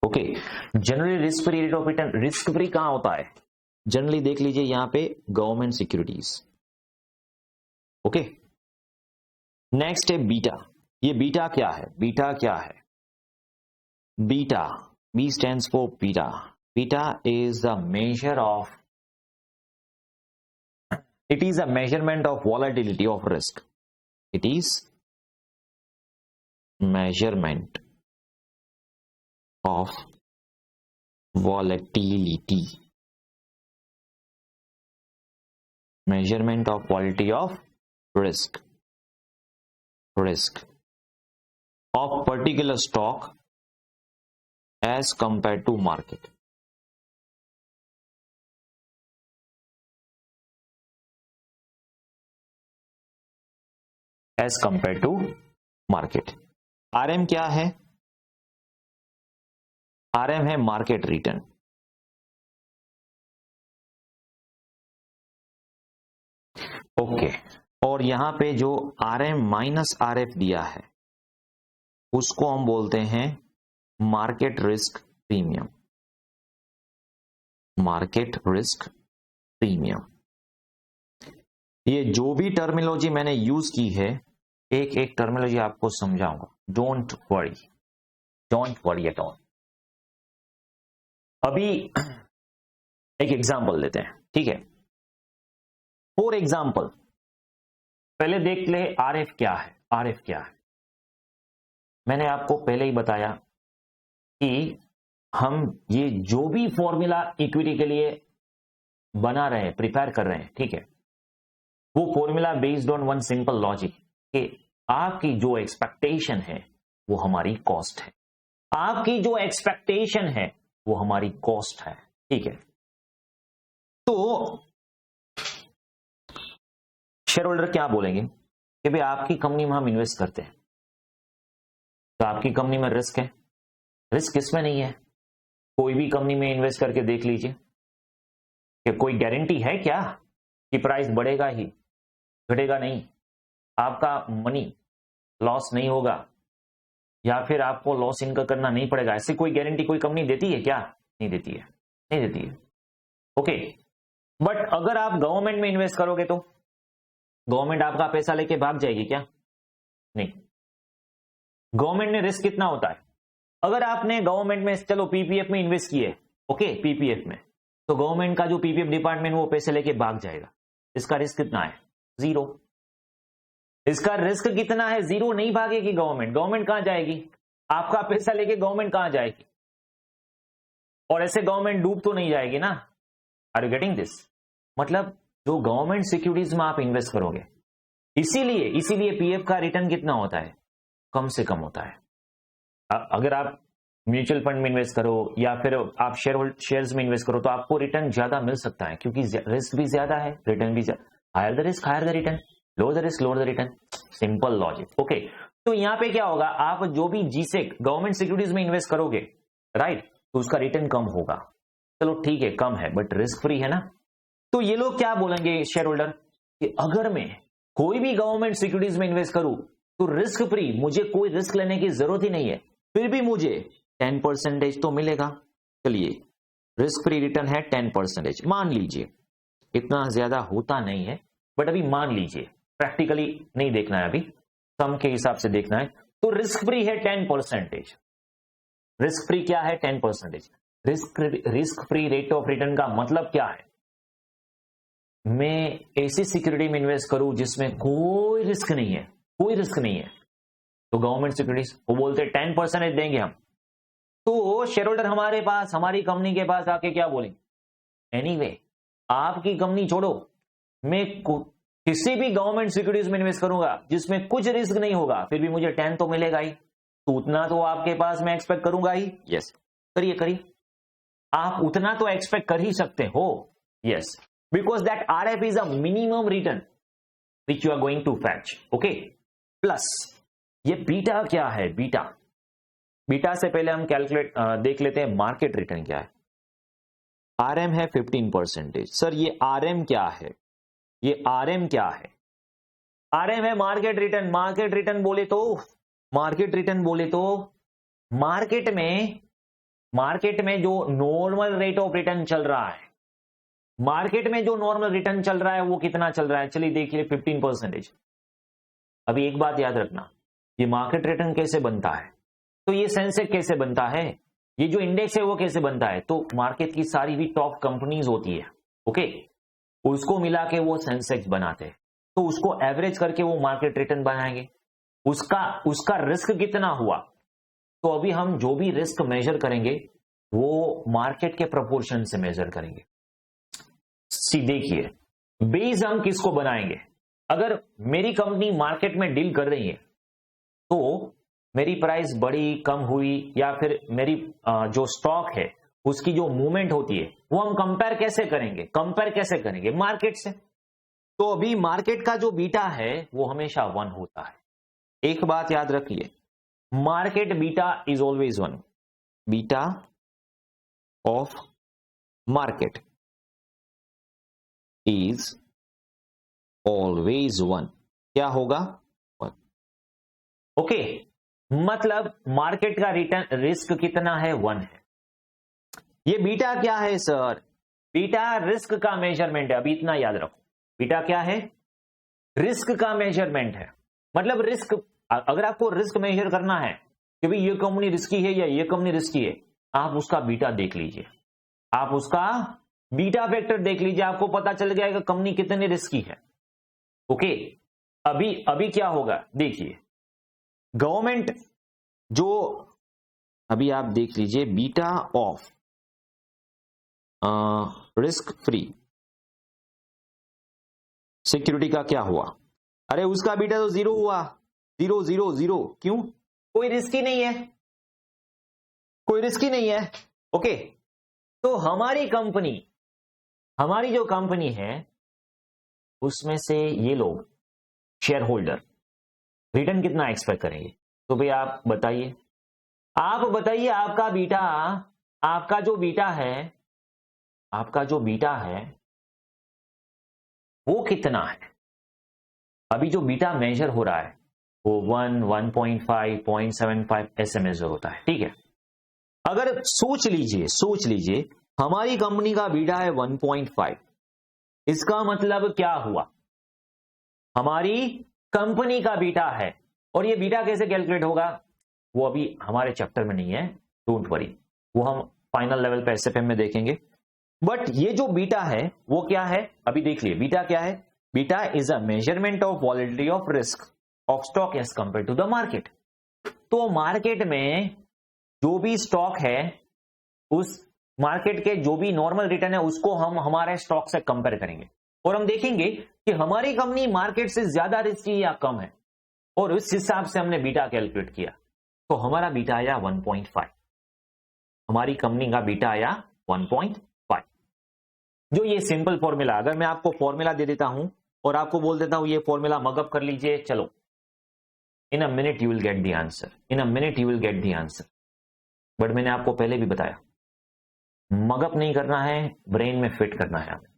Okay, generally risk free rate of return, risk free कहां होता है, जनरली देख लीजिए यहां पे गवर्नमेंट सिक्योरिटीज। ओके, नेक्स्ट है बीटा। ये बीटा क्या है, बीटा क्या है, beta, B stands for beta. Beta is the measure of, it is a measurement of volatility of risk. It is measurement of volatility. Measurement of volatility of risk. Risk of particular stock as compared to market. As compared to market. RM क्या है, RM है market return. Okay, और यहां पे जो RM minus RF दिया है उसको हम बोलते हैं market risk premium. Market risk premium. ये जो भी टर्मिनोलॉजी मैंने यूज की है, एक एक टर्मिनोलॉजी आपको समझाऊंगा, don't worry, don't worry at all. अभी एक एग्जांपल लेते हैं, ठीक है। फॉर एग्जांपल पहले देख ले RF क्या है, RF क्या है। मैंने आपको पहले ही बताया कि हम ये जो भी फॉर्मूला इक्विटी के लिए बना रहे हैं, प्रिपेयर कर रहे हैं, ठीक है, वो formula based on one simple logic कि आपकी जो एक्सपेक्टेशन है वो हमारी कॉस्ट है, आपकी जो एक्सपेक्टेशन है वो हमारी कॉस्ट है, ठीक है। तो शेयर होल्डर क्या बोलेंगे कि भाई आपकी कंपनी में हम इन्वेस्ट करते हैं, तो आपकी कंपनी में रिस्क है। रिस्क किसमें नहीं है, कोई भी कंपनी में इन्वेस्ट करके देख लीजिए, कि कोई गारंटी है क्या कि प्राइस बढ़ेगा ही, घटेगा नहीं, आपका मनी लॉस नहीं होगा, या फिर आपको लॉस इनकर करना नहीं पड़ेगा? ऐसी कोई गारंटी कोई कंपनी देती है क्या? नहीं देती है, नहीं देती है। ओके, बट अगर आप गवर्नमेंट में इन्वेस्ट करोगे तो गवर्नमेंट आपका पैसा लेके भाग जाएगी क्या? नहीं। गवर्नमेंट में रिस्क कितना होता है? अगर आपने गवर्नमेंट में, चलो पीपीएफ में इन्वेस्ट किए, ओके, पीपीएफ में, तो गवर्नमेंट का जो पीपीएफ डिपार्टमेंट वो पैसे लेके भाग जाएगा। इसका रिस्क कितना है? जीरो। इसका रिस्क कितना है? जीरो। नहीं भागेगी गवर्नमेंट। गवर्नमेंट कहां जाएगी? आपका पैसा लेके गवर्नमेंट कहां जाएगी? और ऐसे गवर्नमेंट डूब तो नहीं जाएगी ना। Are you getting this? मतलब जो गवर्नमेंट सिक्योरिटीज में आप इन्वेस्ट करोगे, इसीलिए पीएफ का रिटर्न कितना होता है? कम से कम होता है। अगर आप म्यूचुअल फंड में इन्वेस्ट करो या फिर आप शेयर्स में इन्वेस्ट करो तो आपको रिटर्न ज्यादा मिल सकता है, क्योंकि रिस्क भी ज्यादा है, रिटर्न भी ज्यादा। Higher the risk higher the return, lower the risk lower the return. Simple logic. Okay, तो यहां पे क्या होगा, आप जो भी जीसेक गवर्नमेंट सिक्योरिटीज में इन्वेस्ट करोगे, राइट, तो उसका रिटर्न कम होगा। चलो ठीक है, कम है बट रिस्क फ्री है ना। तो ये लोग क्या बोलेंगे शेयर होल्डर कि अगर मैं कोई भी गवर्नमेंट सिक्योरिटीज में इन्वेस्ट करूं तो रिस्क फ्री, मुझे कोई रिस्क लेने की जरूरत ही नहीं है, फिर भी मुझे 10% तो मिलेगा। चलिए, रिस्क फ्री रिटर्न है 10%, मान लीजिए। इतना ज्यादा होता नहीं है बट अभी मान लीजिए, प्रैक्टिकली नहीं देखना है, अभी सम के हिसाब से देखना है। तो रिस्क फ्री है 10%। रिस्क फ्री क्या है? 10%। Risk free rate of return का मतलब क्या है? मैं ऐसी सिक्योरिटी में इन्वेस्ट करूं जिसमें कोई रिस्क नहीं है, कोई रिस्क नहीं है। तो गवर्नमेंट सिक्योरिटीज वो बोलते 10% देंगे हम, तो शेयर होल्डर हमारे पास, हमारी कंपनी के पास आके क्या बोलेंगे? एनीवे, आपकी कंपनी छोड़ो, मैं किसी भी गवर्नमेंट सिक्योरिटीज में इन्वेस्ट करूंगा जिसमें कुछ रिस्क नहीं होगा, फिर भी मुझे 10 तो मिलेगा ही, तो उतना तो आपके पास मैं एक्सपेक्ट करूंगा ही। यस, करिए करिए, आप उतना तो एक्सपेक्ट कर ही सकते हो। Yes, because that RF is a minimum return which you are going to fetch. Okay, plus ये बीटा क्या है? बीटा से पहले हम कैलकुलेट देख लेते हैं मार्केट रिटर्न क्या है। आरएम है 15%। सर ये आरएम क्या है? ये आरएम क्या है? आरएम है मार्केट रिटर्न। मार्केट रिटर्न बोले तो मार्केट में जो नॉर्मल रेट ऑफ रिटर्न चल रहा है, मार्केट में जो नॉर्मल रिटर्न चल रहा है वो कितना चल रहा है? चलिए देखिए, 15%। अभी एक बात याद रखना, ये मार्केट रिटर्न कैसे बनता है, तो ये सेंसेक्स कैसे बनता है, ये जो इंडेक्स है वो कैसे बनता है? तो मार्केट की सारी भी टॉप कंपनीज होती है, ओके, उसको मिला के वो सेंसेक्स बनाते हैं, तो उसको एवरेज करके वो मार्केट रिटर्न बनाएंगे। उसका रिस्क कितना हुआ, तो अभी हम जो भी रिस्क मेजर करेंगे वो मार्केट के प्रोपोर्शन से मेजर करेंगे। देखिए, बेस हम किसको बनाएंगे? अगर मेरी कंपनी मार्केट में डील कर रही है तो मेरी प्राइस बढ़ी कम हुई या फिर मेरी जो स्टॉक है उसकी जो मूवमेंट होती है वो हम कंपेयर कैसे करेंगे? मार्केट से। तो अभी मार्केट का जो बीटा है वो हमेशा 1 होता है। एक बात याद रखिए, market beta is always 1। Beta of market is always 1। क्या होगा? 1। ओके, मतलब मार्केट का रिटर्न रिस्क कितना है? 1 है। ये बीटा क्या है सर? बीटा रिस्क का मेजरमेंट है। अभी इतना याद रखो, बीटा क्या है? रिस्क का मेजरमेंट है। मतलब रिस्क, अगर आपको रिस्क मेजर करना है कि भाई ये कंपनी रिस्की है या ये कंपनी रिस्की है, आप उसका बीटा देख लीजिए, आप उसका बीटा फैक्टर देख लीजिए, आपको पता चल जाएगा कंपनी कितनी रिस्की है। ओके, अभी क्या होगा देखिए, गवर्नमेंट जो, अभी आप देख लीजिए beta of risk free security का क्या हुआ? अरे उसका बीटा तो 0 हुआ, 0 0 0। क्यों? कोई रिस्क ही नहीं है, ओके। तो हमारी जो कंपनी है उसमें से ये लोग शेयर होल्डर रिटर्न कितना एक्सपेक्ट करेंगे? तो भाई आप बताइए, आपका जो बीटा है आपका जो बीटा है वो कितना है। अभी जो बीटा मेजर हो रहा है वो 1, 1.5, 0.75 ऐसे मेजर होता है, ठीक है। अगर सोच लीजिए हमारी कंपनी का बीटा है 1.5, इसका मतलब क्या हुआ, हमारी कंपनी का बीटा है। और ये बीटा कैसे कैलकुलेट होगा वो अभी हमारे चैप्टर में नहीं है, डोंट वरी, वो हम फाइनल लेवल पे एसएफएम में देखेंगे। बट ये जो बीटा है वो क्या है, अभी देख लिए बीटा क्या है। Beta is a measurement of volatility of risk of stock as compare to the market. तो मार्केट में जो भी स्टॉक है, उस मार्केट के जो भी नॉर्मल रिटर्न है उसको हम हमारे स्टॉक से कंपेयर करेंगे और हम देखेंगे कि हमारी कंपनी मार्केट से ज्यादा रिस्की या कम है, और उस हिसाब से हमने बीटा कैलकुलेट किया। तो हमारा बीटा आया 1.5, हमारी कंपनी का बीटा आया 1.5। जो ये सिंपल फॉर्मूला, अगर मैं आपको फॉर्मूला दे देता हूं और आपको बोल देता हूं ये फॉर्मूला मगअप कर लीजिए, चलो, in a minute you will get the answer, in a minute you will get the answer. But मैंने आपको पहले भी बताया, मगअप नहीं करना है, ब्रेन में फिट करना है हमें,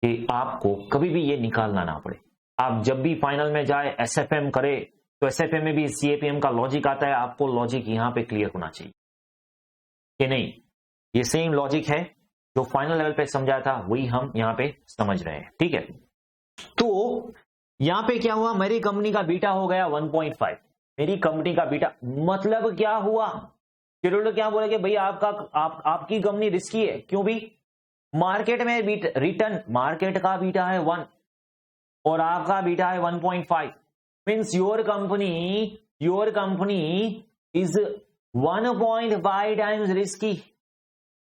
कि आपको कभी भी ये निकालना ना पड़े। आप जब भी फाइनल में जाए एसएफएम करे तो एसएफएम में भी सीएपीएम का लॉजिक आता है, आपको लॉजिक यहां पे क्लियर होना चाहिए कि नहीं ये सेम लॉजिक है जो फाइनल लेवल पे समझा था, वही हम यहां पे समझ रहे हैं, ठीक है। तो यहां पे क्या हुआ, मेरी कंपनी का बीटा हो गया 1.5, मेरी कंपनी का बीटा मतलब क्या हुआ, शेड्यूलर क्या बोले कि भैया आपकी कंपनी रिस्की है, क्यों भी, मार्केट में रिटर्न, मार्केट का बीटा है 1 और आपका बीटा है 1.5, means your company is 1.5 times risky.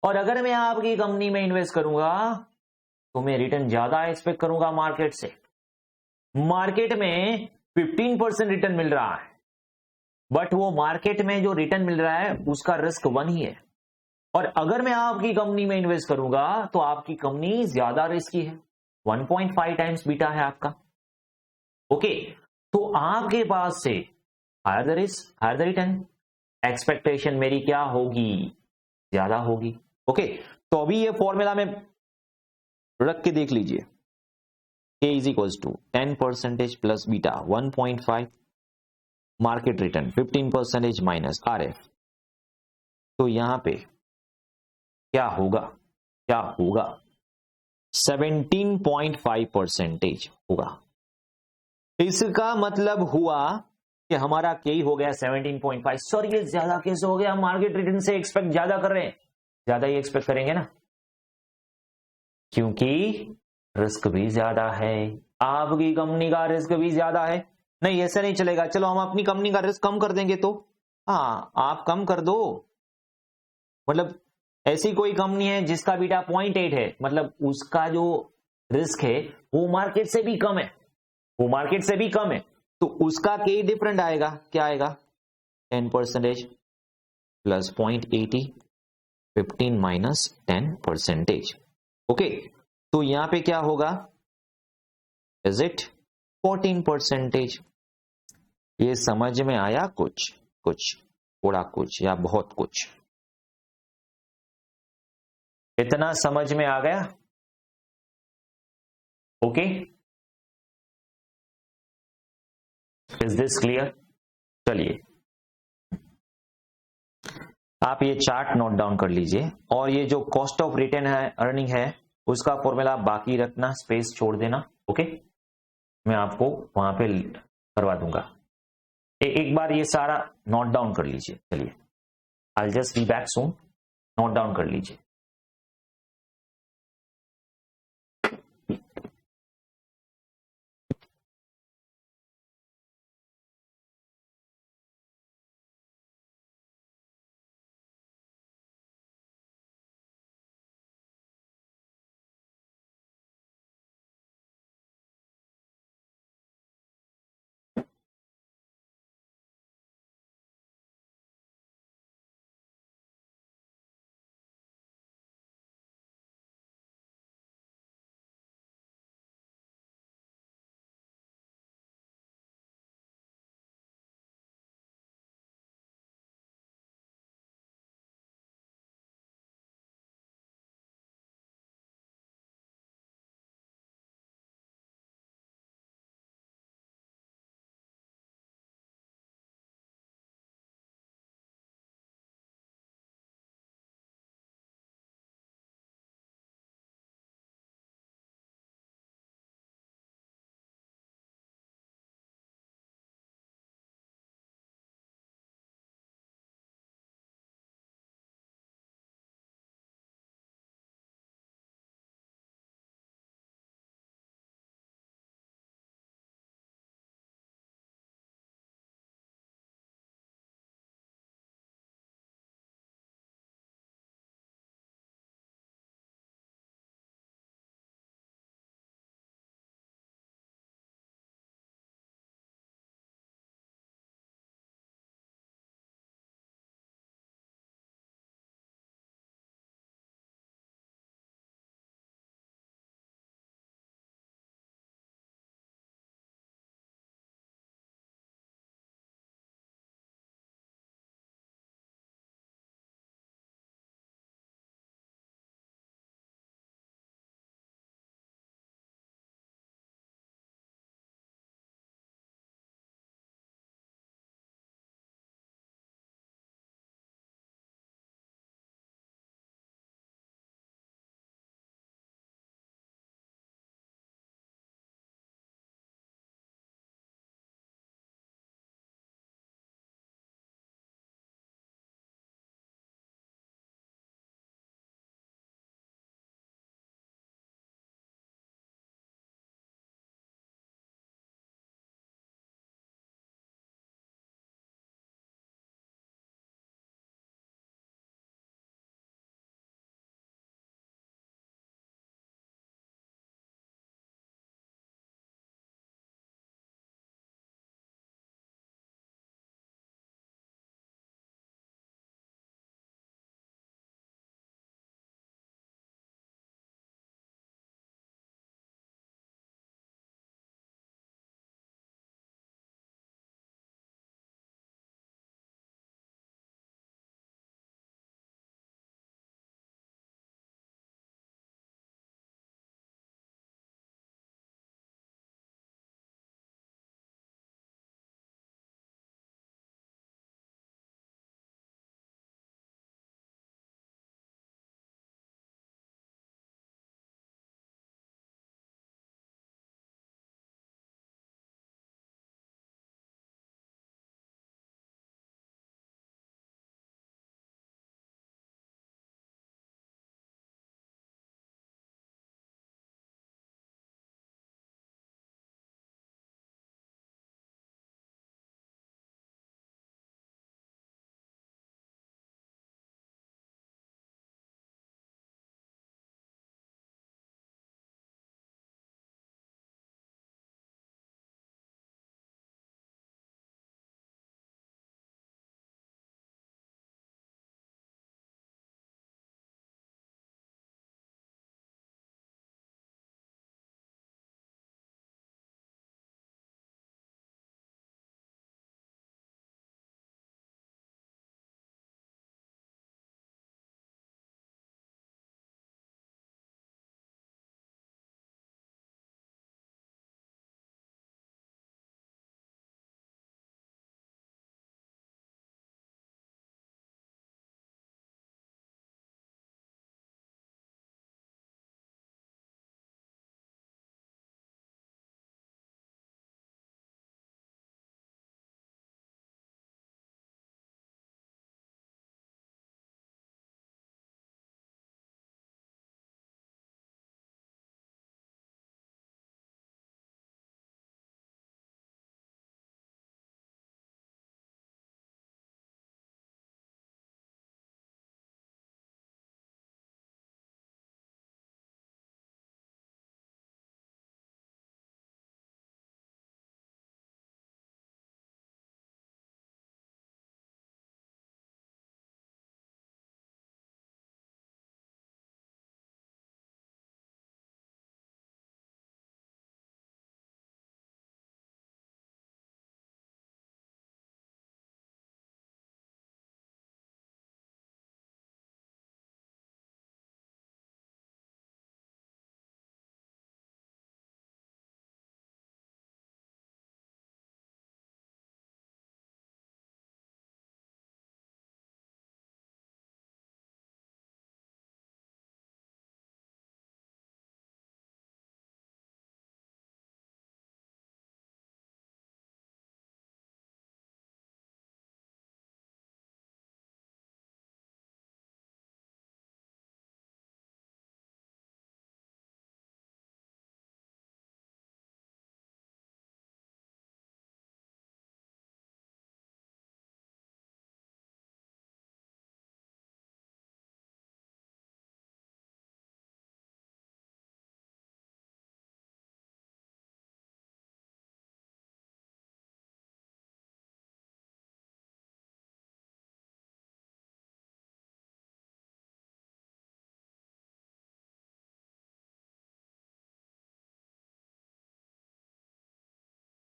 और अगर मैं आपकी कंपनी में इन्वेस्ट करूंगा तो मैं रिटर्न ज्यादा एक्सपेक्ट करूंगा मार्केट से। मार्केट में 15% रिटर्न मिल रहा है, बट वो मार्केट में जो रिटर्न मिल रहा है उसका रिस्क 1 ही है। और अगर मैं आपकी कंपनी में इन्वेस्ट करूंगा तो आपकी कंपनी ज्यादा रिस्की है, 1.5 टाइम्स बीटा है आपका। ओके, तो आपके पास से higher the risk higher the return, expectation मेरी क्या होगी, ज्यादा होगी। ओके, तो अभी ये फॉर्मूला में रख के देख लीजिए, K is equals to 10% plus beta 1.5, market return 15% minus RF। तो यहां पे क्या होगा 17.5% होगा। इसका मतलब हुआ कि हमारा K हो गया 17.5। सर ये ज्यादा कैसे हो गया, मार्केट रिटर्न से एक्सपेक्ट ज्यादा कर रहे हैं, ज्यादा ही एक्सपेक्ट करेंगे ना, क्योंकि रिस्क भी ज्यादा है, आपकी कंपनी का रिस्क भी ज्यादा है। नहीं ऐसा नहीं चलेगा, चलो हम अपनी कंपनी का रिस्क कम कर देंगे, तो हाँ आप कम कर दो, मतलब ऐसी कोई कंपनी है जिसका बीटा 0.8 है, मतलब उसका जो रिस्क है वो मार्केट से भी कम है, वो मार्केट से भी कम है, तो उसका के डिफरेंट आएगा, क्या आएगा 10% प्लस 0.80, 15 माइनस 10%। ओके, तो यहां पे क्या होगा, इज इट 14%। ये समझ में आया कुछ थोड़ा कुछ या बहुत कुछ, इतना समझ में आ गया। Okay, is this clear. चलिए आप ये चार्ट नोट डाउन कर लीजिए, और ये जो कॉस्ट ऑफ रिटेन है अर्निंग है उसका फॉर्मूला बाकी रखना, स्पेस छोड़ देना। ओके, मैं आपको वहां पे करवा दूंगा। एक बार ये सारा नोट डाउन कर लीजिए। चलिए I just be back soon, note down कर लीजिए।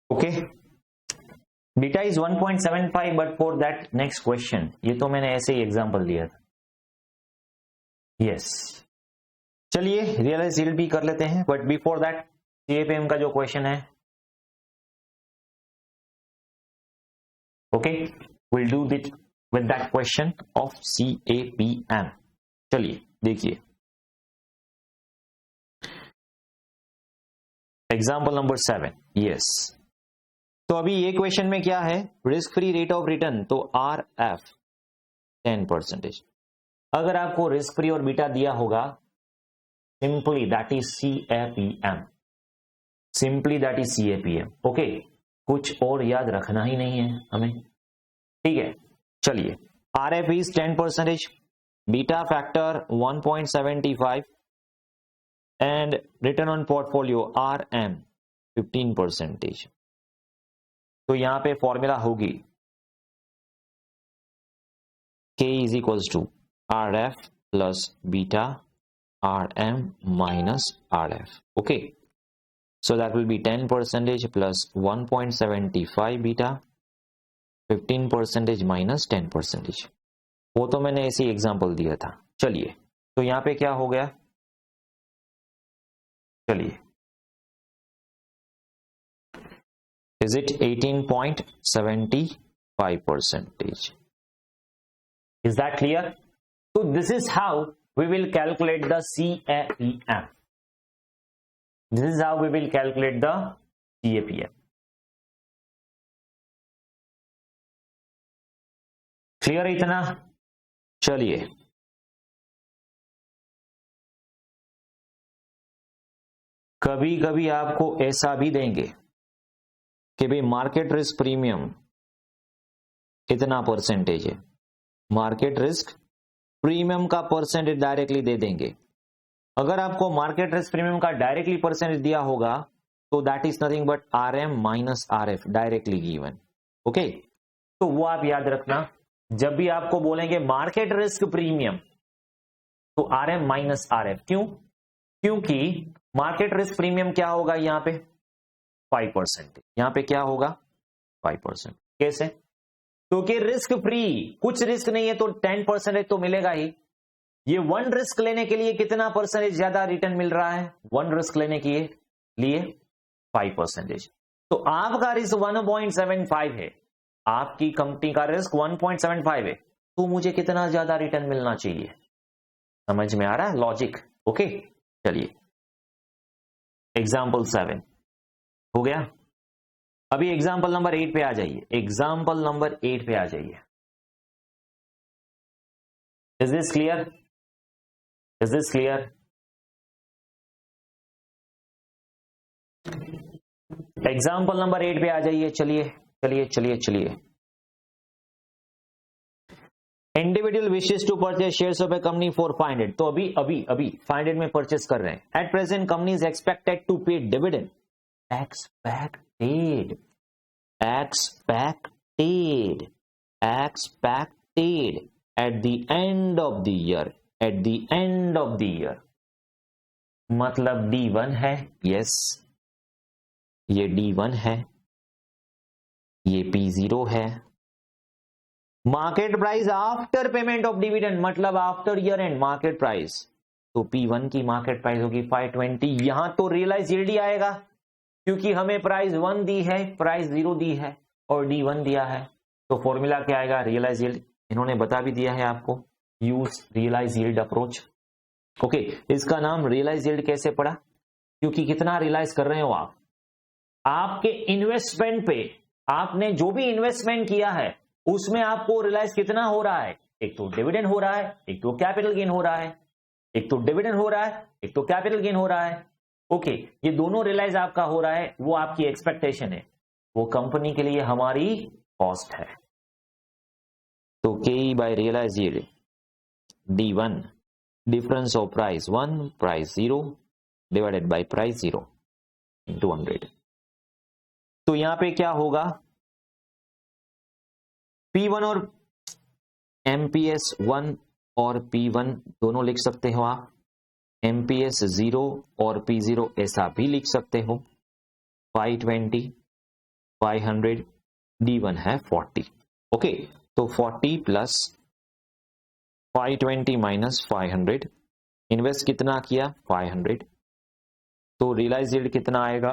Okay, beta is 1.75 but for that next question, ये तो मैंने ऐसे ही एग्जांपल दिया था। यस, चलिए रियलाइज यील्ड भी कर लेते हैं, बट बिफोर दैट सीएपीएम का जो क्वेश्चन है, okay, will do it with that question of CAPM. चलिए देखिए एग्जाम्पल नंबर 7। यस, तो अभी ये क्वेश्चन में क्या है, risk free rate of return, तो आर एफ 10%। अगर आपको रिस्क फ्री और बीटा दिया होगा, simply that is CAPM, simply that is CAPM. Okay, कुछ और याद रखना ही नहीं है हमें, ठीक है। चलिए, R F is 10%, beta factor 1.75 and return on portfolio R M 15%। तो यहां पे फॉर्मूला होगी K is equals to R F plus beta R M minus R F. Okay, so that will be 10% plus 1.75 beta 15% minus 10%। वो तो मैंने ऐसे example दिया था। चलिए, तो यहां पे क्या हो गया, चलिए, is it 18.75%? Is that clear? So this is how we will calculate the CAPM. This is how we will calculate the CAPM. Clear इतना? चलिए, कभी कभी आपको ऐसा भी देंगे कि भाई मार्केट रिस्क प्रीमियम इतना परसेंटेज है, मार्केट रिस्क प्रीमियम का परसेंटेज डायरेक्टली दे देंगे। अगर आपको मार्केट रिस्क प्रीमियम का डायरेक्टली परसेंटेज दिया होगा तो that is nothing but R M minus R F directly given. Okay, तो वो आप याद रखना, जब भी आपको बोलेंगे मार्केट रिस्क प्रीमियम तो R M minus R F. क्यों? क्योंकि मार्केट रिस्क प्रीमियम क्या होगा यहां पे 5%, यहां पे क्या होगा 5%। कैसे? क्योंकि रिस्क फ्री, कुछ रिस्क नहीं है तो 10% तो मिलेगा ही। ये वन रिस्क लेने के लिए कितना परसेंटेज ज्यादा रिटर्न मिल रहा है? वन रिस्क लेने के लिए 5%। तो आपका रिस्क 1.75 है, आपकी कंपनी का रिस्क 1.75 है, तो मुझे कितना ज्यादा रिटर्न मिलना चाहिए? समझ में आ रहा है लॉजिक? ओके, चलिए एग्जाम्पल 7 हो गया। अभी एग्जाम्पल नंबर 8 पे आ जाइए, एग्जाम्पल नंबर 8 पे आ जाइए। Is this clear? Is this clear? Example number 8 पे आ जाइए। चलिए चलिए चलिए चलिए, individual wishes to purchase shares of a company for 500। तो अभी अभी अभी 500 में परचेज कर रहे हैं। At present company is expected to pay dividend, expected at the end of the year, at the end of the year, मतलब D1 है। यस, ये D1 है, ये P0 है। Market price after payment of dividend, मतलब after year end market price, तो P1 की market price होगी 520। यहां तो रियलाइज यील्ड ही आएगा, क्योंकि हमें प्राइस 1 दी है, प्राइस 0 दी है और D1 दिया है। तो फॉर्मूला क्या आएगा? Realize yield. इन्होंने बता भी दिया है आपको, use realize yield approach. Okay, इसका नाम रियलाइज यील्ड कैसे पड़ा? क्योंकि कितना रियलाइज कर रहे हो आप, आपके इन्वेस्टमेंट पे, आपने जो भी इन्वेस्टमेंट किया है उसमें आपको रियलाइज कितना हो रहा है? एक तो डिविडेंड हो रहा है, एक तो कैपिटल गेन हो रहा है, एक तो डिविडेंड हो रहा है, एक तो कैपिटल गेन हो रहा है। ओके, ये दोनों रियलाइज आपका हो रहा है, वो आपकी एक्सपेक्टेशन है, वो कंपनी के लिए हमारी कॉस्ट है। तो K by realize yield D1, difference of price 1 price 0 divided by price 0 into 100। तो यहां पे क्या होगा? P1 और MPS 1 और P1 दोनों लिख सकते हो आप, MPS 0 और P0 ऐसा भी लिख सकते हो। 520 500, D1 है 40। ओके, तो 40 प्लस 520 माइनस 500, इन्वेस्ट कितना किया 500, तो रियलाइज यील्ड कितना आएगा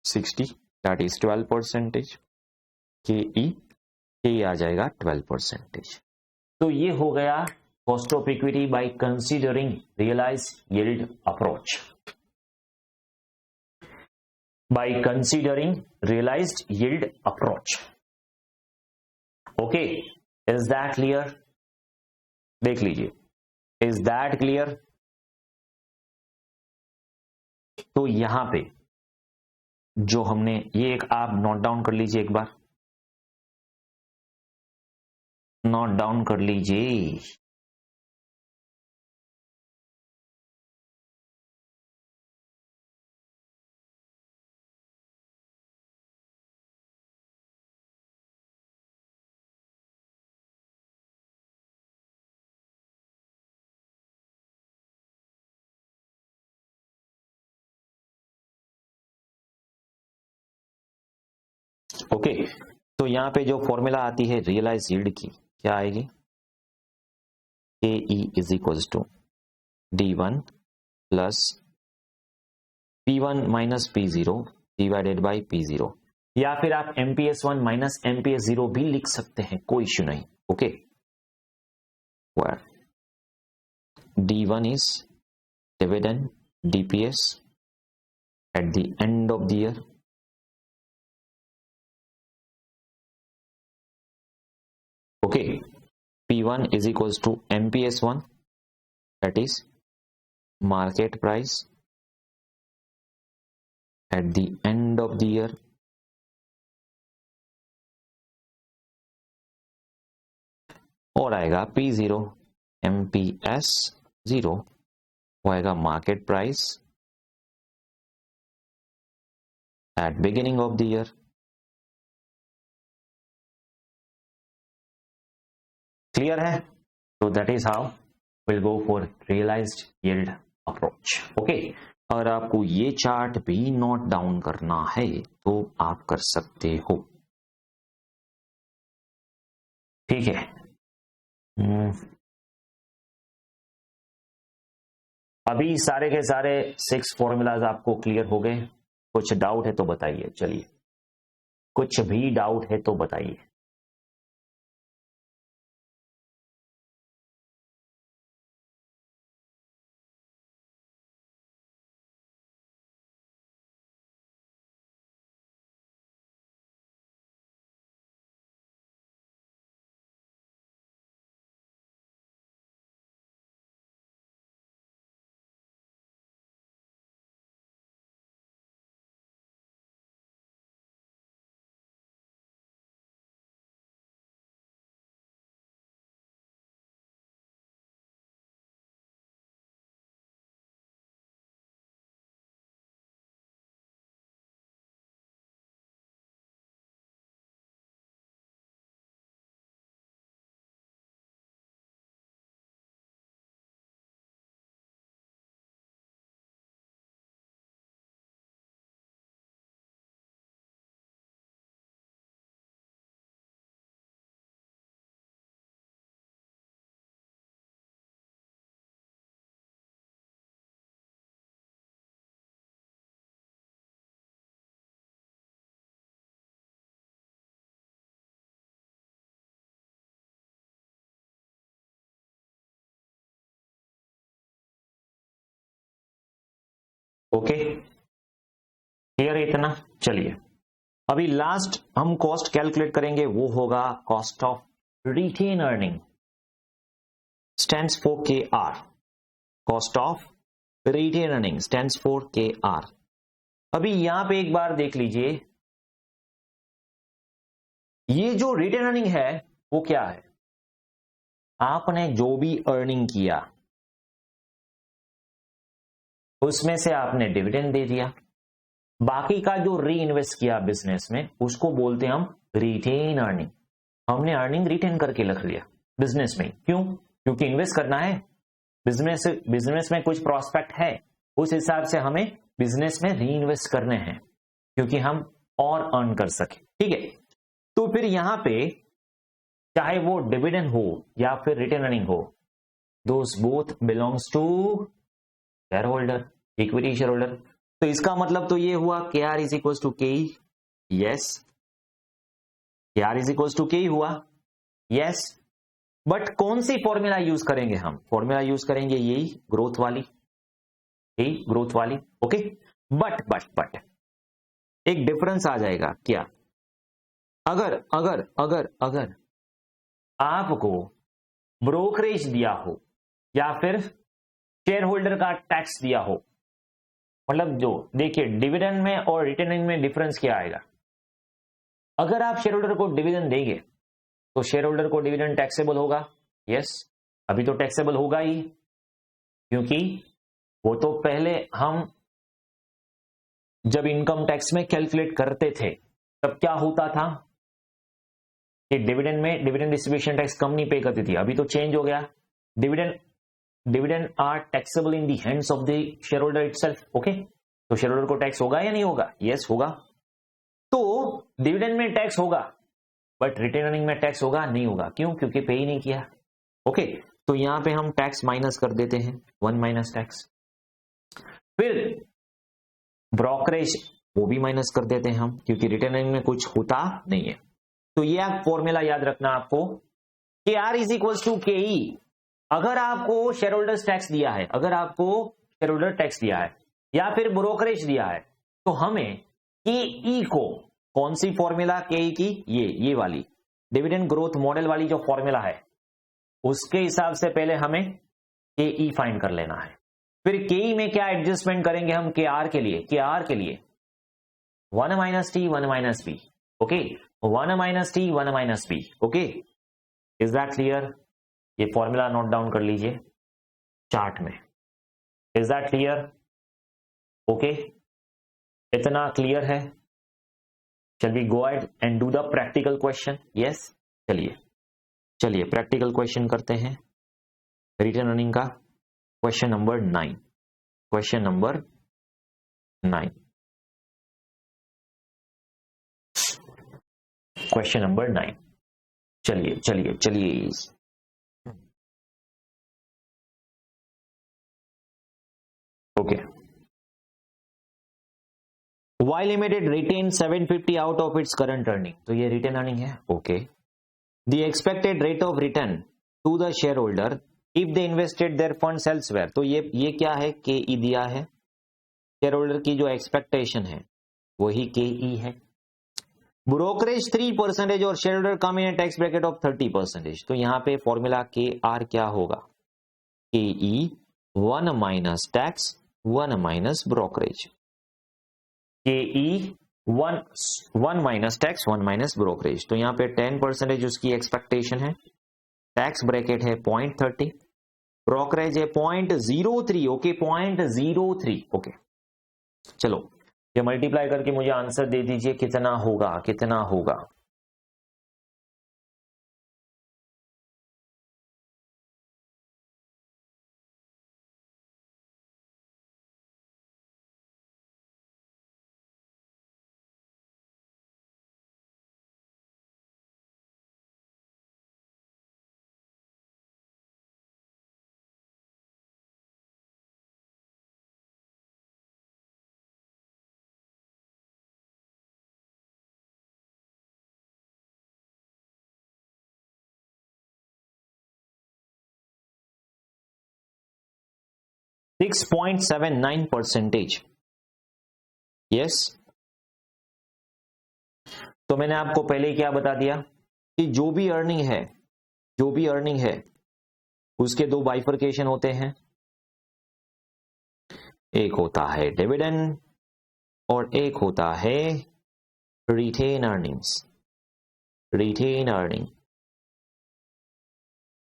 60, दैट इज 12%। के आ जाएगा 12%। तो ये हो गया cost of equity by considering realize yield approach. by considering realized yield approach. Okay, is that clear? देख लीजिए, is that clear? तो यहां पे जो हमने ये एक आप नोट डाउन कर लीजिए, एक बार नोट डाउन कर लीजिए। ओके, तो यहां पे जो फॉर्मूला आती है रियलाइज यील्ड की, क्या आएगी, K E is equal to D1 plus P1 minus P0 divided by P0, या फिर आप MPS1 माइनस MPS0 भी लिख सकते हैं, कोई इश्यू नहीं। Okay, where D1 is dividend DPS at the end of the year, okay, P1 is equals to MPS1, that is market price at the end of the year, और आएगा P0 MPS0, वो आएगा market price at beginning of the year. Clear है? तो that is how will go for realized yield approach. Okay, अगर आपको ये chart भी नोट डाउन करना है तो आप कर सकते हो, ठीक है। अभी सारे के सारे 6 फॉर्मूलाज आपको क्लियर हो गए? कुछ डाउट है तो बताइए, चलिए कुछ भी डाउट है तो बताइए। ओके, क्लियर है इतना? चलिए अभी लास्ट हम कॉस्ट कैलकुलेट करेंगे, वो होगा cost of retain earning, stands for KR। Cost of retain earning stands for KR। अभी यहां पे एक बार देख लीजिए, ये जो रिटेन अर्निंग है वो क्या है, आपने जो भी अर्निंग किया उसमें से आपने डिविडेंड दे दिया, बाकी का जो री इन्वेस्ट किया बिजनेस में उसको बोलते हैं हम रिटेन अर्निंग। हमने अर्निंग रिटेन करके रख लिया बिजनेस में, क्यों? क्योंकि इन्वेस्ट करना है बिजनेस में कुछ प्रॉस्पेक्ट है, उस हिसाब से हमें बिजनेस में री इन्वेस्ट करने हैं, क्योंकि हम और अर्न कर सके। ठीक है, तो फिर यहां पे चाहे वो डिविडेंड हो या फिर रिटेन अर्निंग हो, those both belongs to shareholder, equity share holder. तो इसका मतलब तो ये हुआ के आर इज इक्वल टू के ई, यस, के आर इज इक्वल टू के ई हुआ, यस। बट कौन सी फॉर्मूला यूज करेंगे हम? फॉर्मूला यूज करेंगे यही ग्रोथ वाली, यही ग्रोथ वाली, ओके। बट एक डिफरेंस आ जाएगा क्या? अगर अगर अगर अगर आपको ब्रोकरेज दिया हो या फिर शेयर होल्डर का टैक्स दिया हो, मतलब जो देखिए डिविडेंड में और रिटेनिंग में डिफरेंस क्या आएगा? अगर आप शेयर होल्डर को डिविडेंड देंगे तो शेयर होल्डर को डिविडेंड टैक्सेबल होगा, यस, अभी तो टैक्सेबल होगा ही, क्योंकि वो तो पहले हम जब इनकम टैक्स में कैलकुलेट करते थे तब क्या होता था कि डिविडेंड में डिविडेंड डिस्ट्रीब्यूशन टैक्स कंपनी पे करती थी, अभी तो चेंज हो गया, dividend are taxable in the hands of the share holder itself, okay. तो शेयर होल्डर को टैक्स होगा या नहीं होगा? यस होगा। तो डिविडेंड में टैक्स होगा बट रिटेन अर्निंग में टैक्स होगा नहीं होगा, क्यों? क्योंकि पे ही नहीं किया, ओके। तो यहां पे हम टैक्स माइनस कर देते हैं, 1 माइनस टैक्स। फिर ब्रोकरेज वो भी माइनस कर देते हैं हम, क्योंकि रिटेन अर्निंग में कुछ होता नहीं है। तो ये आप फॉर्मूला याद रखना आपको, के आर इज इक्वल टू के ई। अगर आपको शेयर होल्डर्स टैक्स दिया है, अगर आपको शेयर होल्डर टैक्स दिया है या फिर ब्रोकरेज दिया है, तो हमें के ई को, कौन सी फॉर्मूला के ई की? ये वाली डिविडेंड ग्रोथ मॉडल वाली जो फॉर्मूला है उसके हिसाब से पहले हमें के ई फाइंड कर लेना है। फिर के ई में क्या एडजस्टमेंट करेंगे हम? के आर के लिए, के आर के लिए 1 minus T 1 minus B, okay, 1 minus T 1 minus B, okay. Is that clear? ये फॉर्मूला नोट डाउन कर लीजिए चार्ट में। Is that clear? ओके, इतना क्लियर है? Shall we go ahead and do the practical question? Yes, चलिए practical question करते हैं return earning का। Question number 9, question number 9, question number 9। चलिए okay. Y Limited retain 750 out of its current earning, तो ये retain earning है, okay. The expected rate of return to the shareholder if they invested their funds elsewhere, तो ये क्या है? के ई दिया है, शेयर होल्डर की जो एक्सपेक्टेशन है वही के ई है। ब्रोकरेज 3% और share holder come in tax bracket of 30%, तो यहां पे फॉर्मूला के आर क्या होगा? के ई 1 माइनस टैक्स 1 माइनस ब्रोकरेज, के ई 1 माइनस टैक्स 1 माइनस ब्रोकरेज। तो यहाँ पे 10% उसकी एक्सपेक्टेशन है, टैक्स ब्रैकेट है 0.30, ब्रोकरेज है 0.03, ओके, 0.03, ओके। चलो ये मल्टीप्लाई करके मुझे आंसर दे दीजिए, कितना होगा? 6.79%, यस। तो मैंने आपको पहले ही क्या बता दिया कि जो भी अर्निंग है उसके दो बाइफर्केशन होते हैं, एक होता है डिविडेंड और एक होता है रिटेन अर्निंग,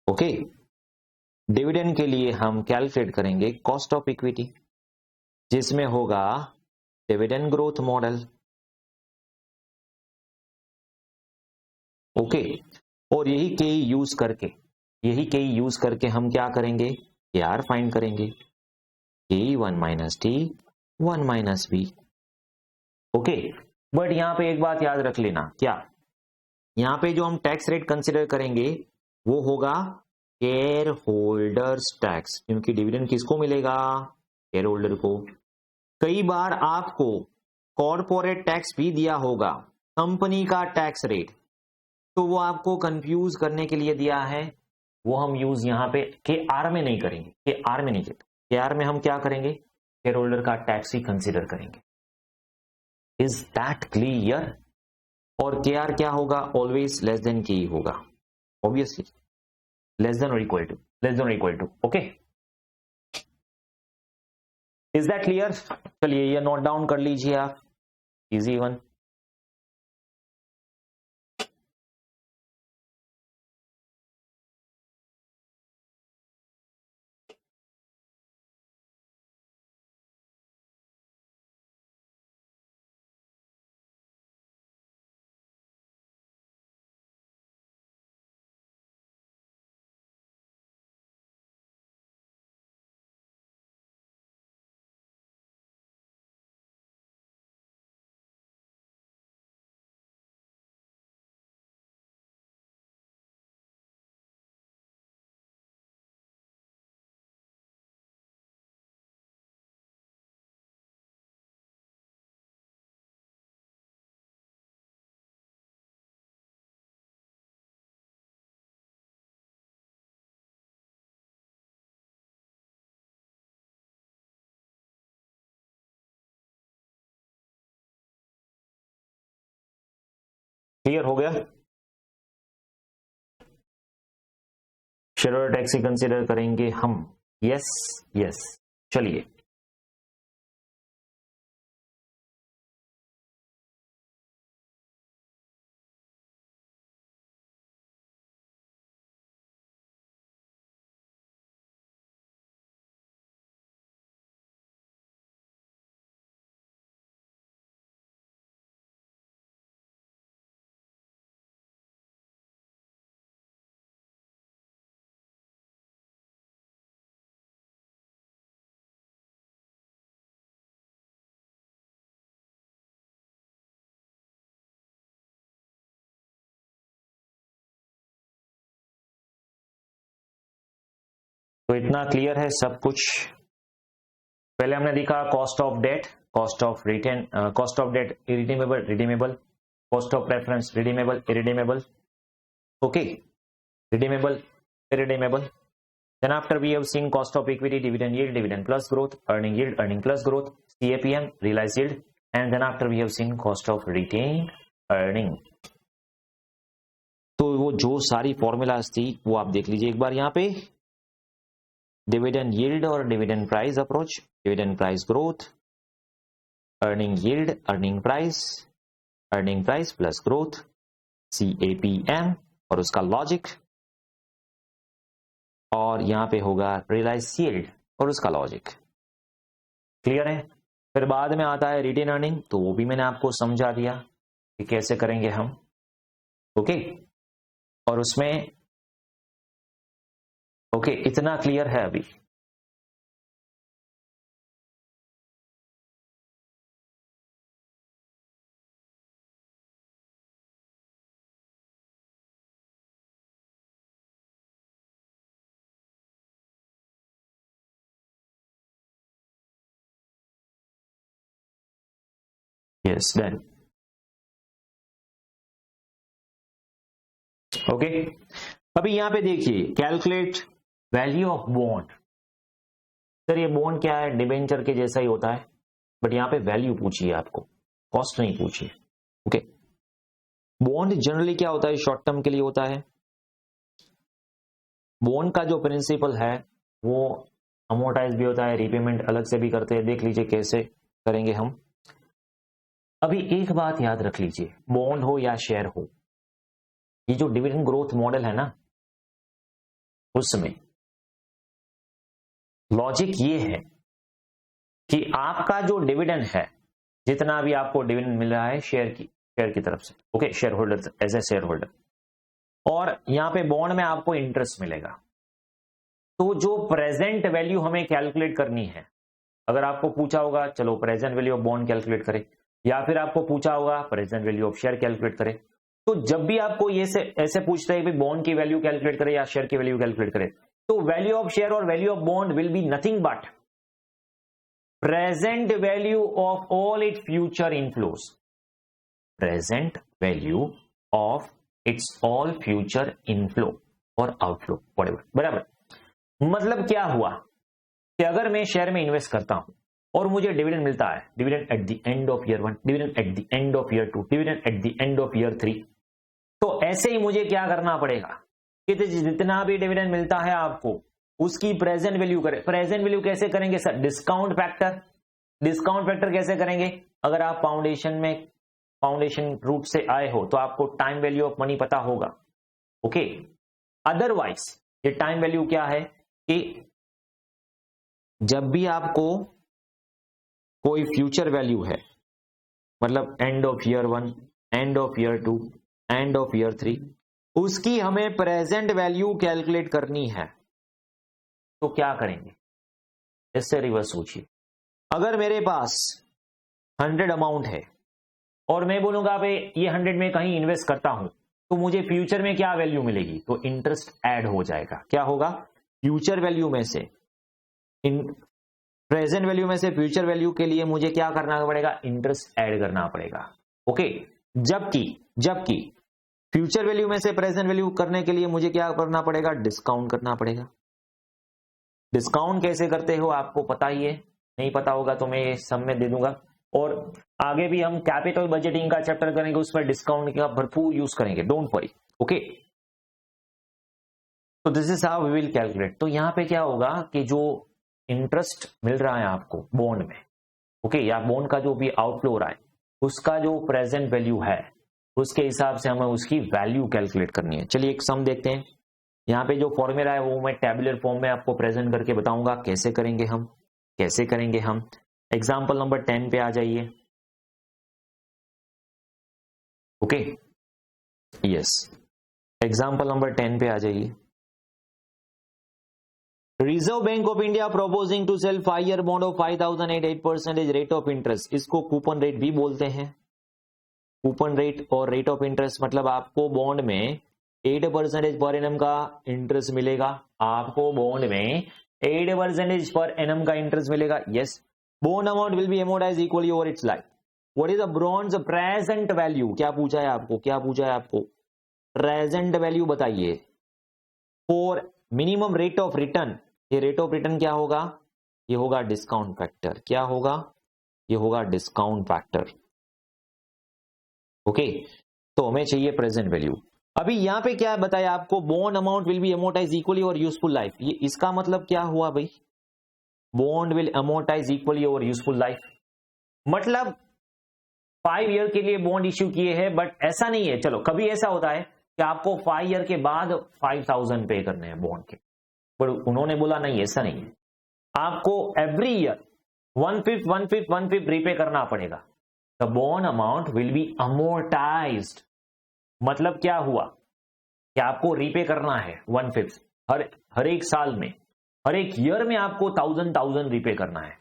ओके। डिविडेंड के लिए हम कैलकुलेट करेंगे कॉस्ट ऑफ इक्विटी, जिसमें होगा डिविडेंड ग्रोथ मॉडल, ओके। और यही के यूज करके हम क्या करेंगे? के आर फाइंड करेंगे, K 1 minus T 1 minus B, okay. But यहां पे एक बात याद रख लेना, क्या यहां पे जो हम टैक्स रेट कंसिडर करेंगे वो होगा शेयर होल्डर्स टैक्स, क्योंकि डिविडेंड किसको मिलेगा? शेयर होल्डर को। कई बार आपको कॉर्पोरेट टैक्स भी दिया होगा, कंपनी का टैक्स रेट, तो वो आपको कंफ्यूज करने के लिए दिया है, वो हम यूज यहां पे के आर में नहीं करेंगे, के आर में नहीं करते, के आर में हम क्या करेंगे? शेयर होल्डर का टैक्स ही कंसिडर करेंगे। Is that clear? और के आर क्या होगा? ऑलवेज लेस देन के होगा, ऑब्वियसली लेस देन और इक्वल टू, लेस देन और equal to. Okay, is that clear? चलिए ये नोट डाउन कर लीजिए आप, इजी वन। क्लियर हो गया? शेयर होल्डर टैक्स ही कंसिडर करेंगे हम, यस यस। चलिए तो इतना क्लियर है सब कुछ। पहले हमने देखा cost of debt, cost of retain, cost of debt irredeemable redeemable, cost of reference redeemable irredeemable, okay, redeemable irredeemable. Then after we have seen cost of equity, dividend yield, dividend plus growth, earning yield, earning plus growth, CAPM, realized yield, and then after we have seen cost of retained earning. तो वो जो सारी formulas थी वो आप देख लीजिए एक बार यहाँ पे, डिविडेंड यील्ड और dividend price approach, dividend price growth, earning yield, earning price plus growth, CAPM और उसका लॉजिक, और यहां पे होगा रियलाइज यील्ड और उसका लॉजिक। क्लियर है? फिर बाद में आता है रिटेन अर्निंग, तो वो भी मैंने आपको समझा दिया कि कैसे करेंगे हम, ओके। और उसमें ओके, इतना क्लियर है अभी? Yes, done, okay. अभी यहां पे देखिए, calculate value of bond. Sir ये बॉन्ड क्या है? डिबेंचर के जैसा ही होता है, बट यहां पे वैल्यू पूछिए आपको, कॉस्ट नहीं पूछिए, ओके। बॉन्ड जनरली क्या होता है? शॉर्ट टर्म के लिए होता है। बॉन्ड का जो प्रिंसिपल है वो अमोर्टाइज भी होता है, रीपेमेंट अलग से भी करते हैं, देख लीजिए कैसे करेंगे हम। अभी एक बात याद रख लीजिए, बॉन्ड हो या शेयर हो, ये जो डिविडेंड ग्रोथ मॉडल है ना, उसमें लॉजिक ये है कि आपका जो डिविडेंड है, जितना भी आपको डिविडेंड मिल रहा है शेयर की तरफ से, okay, share holder as a share holder, और यहां पे बॉन्ड में आपको इंटरेस्ट मिलेगा। तो जो प्रेजेंट वैल्यू हमें कैलकुलेट करनी है, अगर आपको पूछा होगा चलो present value of bond calculate करें, या फिर आपको पूछा होगा present value of share calculate करें। तो जब भी आपको ये से ऐसे पूछते हैं बॉन्ड की वैल्यू कैलकुलेट करें या शेयर की वैल्यू कैलकुलेट करें, तो वैल्यू ऑफ शेयर और value of bond will be nothing but present value of all it future inflows, present value of its all future inflow और आउटफ्लो व्हाटएवर, बराबर। मतलब क्या हुआ कि अगर मैं शेयर में इन्वेस्ट करता हूं और मुझे डिविडेंड मिलता है, dividend at the end of year 1, dividend at the end of year 2, dividend at the end of year 3, तो ऐसे ही मुझे क्या करना पड़ेगा कि जितना भी डिविडेंड मिलता है आपको उसकी प्रेजेंट वैल्यू करें। प्रेजेंट वैल्यू कैसे करेंगे sir? Discount factor. Discount factor कैसे करेंगे? अगर आप फाउंडेशन रूट से आए हो तो आपको टाइम वैल्यू ऑफ मनी पता होगा, ओके। अदरवाइज ये टाइम वैल्यू क्या है कि जब भी आपको कोई फ्यूचर वैल्यू है, मतलब end of year 1, end of year 2, end of year 3, उसकी हमें प्रेजेंट वैल्यू कैलकुलेट करनी है, तो क्या करेंगे? इससे रिवर्स सोचिए। अगर मेरे पास 100 अमाउंट है और मैं बोलूंगा भाई ये 100 में कहीं इन्वेस्ट करता हूं, तो मुझे फ्यूचर में क्या वैल्यू मिलेगी? तो इंटरेस्ट ऐड हो जाएगा। क्या होगा? फ्यूचर वैल्यू में से प्रेजेंट वैल्यू में से फ्यूचर वैल्यू के लिए मुझे क्या करना पड़ेगा? इंटरेस्ट ऐड करना पड़ेगा, ओके। जबकि फ्यूचर वैल्यू में से प्रेजेंट वैल्यू करने के लिए मुझे क्या करना पड़ेगा? डिस्काउंट करना पड़ेगा। डिस्काउंट कैसे करते हो आपको पता ही है, नहीं पता होगा तो मैं सब में दे दूंगा। और आगे भी हम कैपिटल बजटिंग का चैप्टर करेंगे, उसमें डिस्काउंट का भरपूर यूज करेंगे, डोंट वरी, ओके। तो this is how we will calculate. तो यहां पे क्या होगा कि जो इंटरेस्ट मिल रहा है आपको बॉन्ड में, ओके, या बॉन्ड का जो भी आउटफ्लो हो रहा है, उसका जो प्रेजेंट वैल्यू है उसके हिसाब से हमें उसकी वैल्यू कैलकुलेट करनी है। चलिए एक सम देखते हैं। यहाँ पे जो फॉर्मूला है वो मैं टेबुलर फॉर्म में आपको प्रेजेंट करके बताऊंगा कैसे करेंगे हम। एग्जाम्पल नंबर 10 पे आ जाइए, ओके, यस, एग्जाम्पल नंबर 10 पे आ जाइए। Reserve Bank of India proposing to sell 5 year bond of 5,000 at 8% rate of interest. इसको कूपन रेट भी बोलते हैं। कूपन रेट और रेट ऑफ इंटरेस्ट मतलब आपको बॉन्ड में 8% पर एनम का इंटरेस्ट मिलेगा। आपको बॉन्ड में 8% पर एनम का इंटरेस्ट मिलेगा। Yes, bond amount will be amortised equally over it's life. What is the bonds present value? क्या पूछा है आपको? प्रेजेंट वैल्यू बताइए for minimum rate of return. ये रेट ऑफ रिटर्न क्या होगा? ये होगा डिस्काउंट फैक्टर। क्या होगा? ये होगा डिस्काउंट फैक्टर, ओके। तो हमें चाहिए प्रेजेंट वैल्यू। अभी यहां पे क्या बताया आपको? Bond amount will be amortise equally over useful life. ये इसका मतलब क्या हुआ भाई? Bond will amortise equally over useful life मतलब 5 ईयर के लिए बॉन्ड इश्यू किए हैं, बट ऐसा नहीं है। चलो कभी ऐसा होता है कि आपको 5 ईयर के बाद 5,000 पे करने हैं बॉन्ड के, पर उन्होंने बोला नहीं, ऐसा नहीं है। आपको एवरी ईयर 1/5 रीपे करना पड़ेगा। The bond amount will be amortised. मतलब क्या हुआ कि आपको रीपे करना है 1/5 हर एक साल में, हर एक ईयर में आपको 1000 रीपे करना है।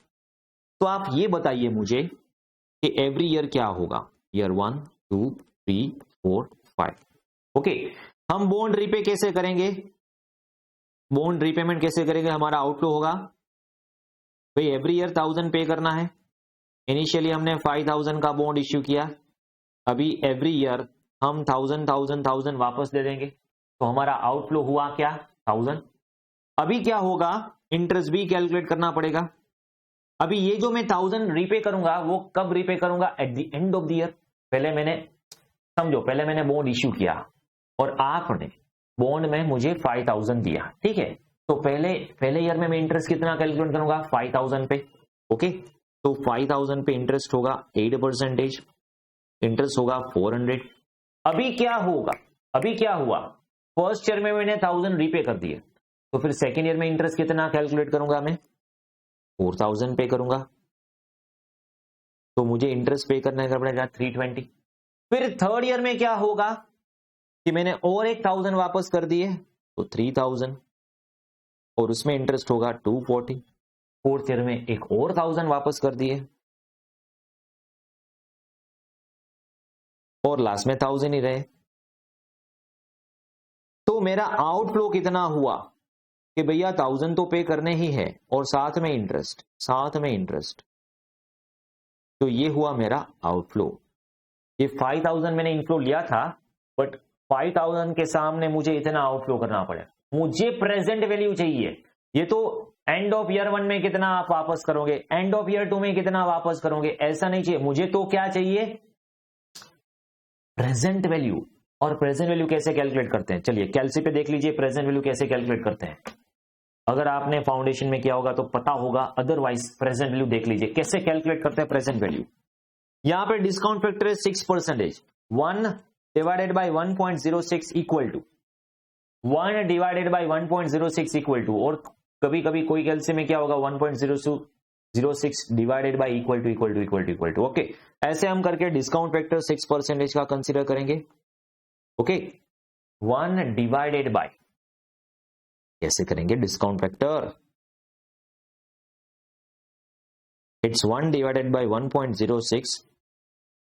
तो आप ये बताइए मुझे कि एवरी ईयर क्या होगा? Year 1, 2, 3, 4, 5, okay. हम बॉन्ड रीपे कैसे करेंगे? बॉन्ड रीपेमेंट कैसे करेंगे? हमारा आउटफ्लो होगा भाई एवरी ईयर 1000 पे करना है। इनिशियली हमने 5000 का बॉन्ड इश्यू किया, अभी एवरी ईयर हम 1000 वापस दे देंगे, तो हमारा आउटफ्लो हुआ क्या? 1000। अभी क्या होगा? इंटरेस्ट भी कैलकुलेट करना पड़ेगा। अभी ये जो मैं 1000 रीपे करूंगा वो कब रीपे करूंगा? At the end of the year. पहले मैंने बॉन्ड इश्यू किया और आपने बॉन्ड में मुझे 5000 दिया, ठीक है। तो पहले ईयर में मैं इंटरेस्ट कितना कैलकुलेट करूंगा? 5000 पे, ओके। तो 5000 पे इंटरेस्ट होगा 8%, इंटरेस्ट होगा 400। अभी क्या हुआ? फर्स्ट ईयर में मैंने 1000 रीपे कर दिए, तो फिर सेकेंड ईयर में इंटरेस्ट कितना कैलकुलेट करूंगा? मैं 4000 पे करूंगा, तो मुझे इंटरेस्ट पे करने का पड़ेगा 320। फिर थर्ड ईयर में क्या होगा कि मैंने और 1000 वापस कर दिए, तो 3000, और उसमें इंटरेस्ट होगा 240। फोर्थ ईयर में एक और 1000 वापस कर दिए, और लास्ट में 1000 ही रहे। तो मेरा आउटफ्लो कितना हुआ कि भैया 1000 तो पे करने ही है और साथ में इंटरेस्ट। तो ये हुआ मेरा आउटफ्लो। ये 5000 मैंने इनफ्लो लिया था, बट 5000 के सामने मुझे इतना आउटफ्लो करना पड़ेगा। मुझे प्रेजेंट वैल्यू चाहिए। ये तो एंड ऑफ ईयर 1 में कितना आप वापस करोगे, एंड ऑफ ईयर 2 में कितना वापस करोगे, ऐसा नहीं चाहिए। मुझे तो क्या चाहिए, प्रेजेंट वैल्यू। और प्रेजेंट वैल्यू कैसे कैलकुलेट करते हैं, चलिए कैलसी पे देख लीजिए प्रेजेंट वैल्यू कैसे कैलकुलेट करते हैं। अगर आपने फाउंडेशन में किया होगा तो पता होगा, अदरवाइज प्रेजेंट वैल्यू देख लीजिए कैसे कैलकुलेट करते हैं प्रेजेंट वैल्यू। यहां पे डिस्काउंट फैक्टर है 6%। 1 divided by 1.06 equal to 1 divided by 1.06 equal to, और कभी कभी कोई कैलसी में क्या होगा 1.06 divided by equal to. Okay, ऐसे हम करके डिस्काउंट फैक्टर 6% का कंसीडर करेंगे। ओके, 1 डिवाइडेड बाई कैसे करेंगे discount factor, it's 1 divided by 1.06,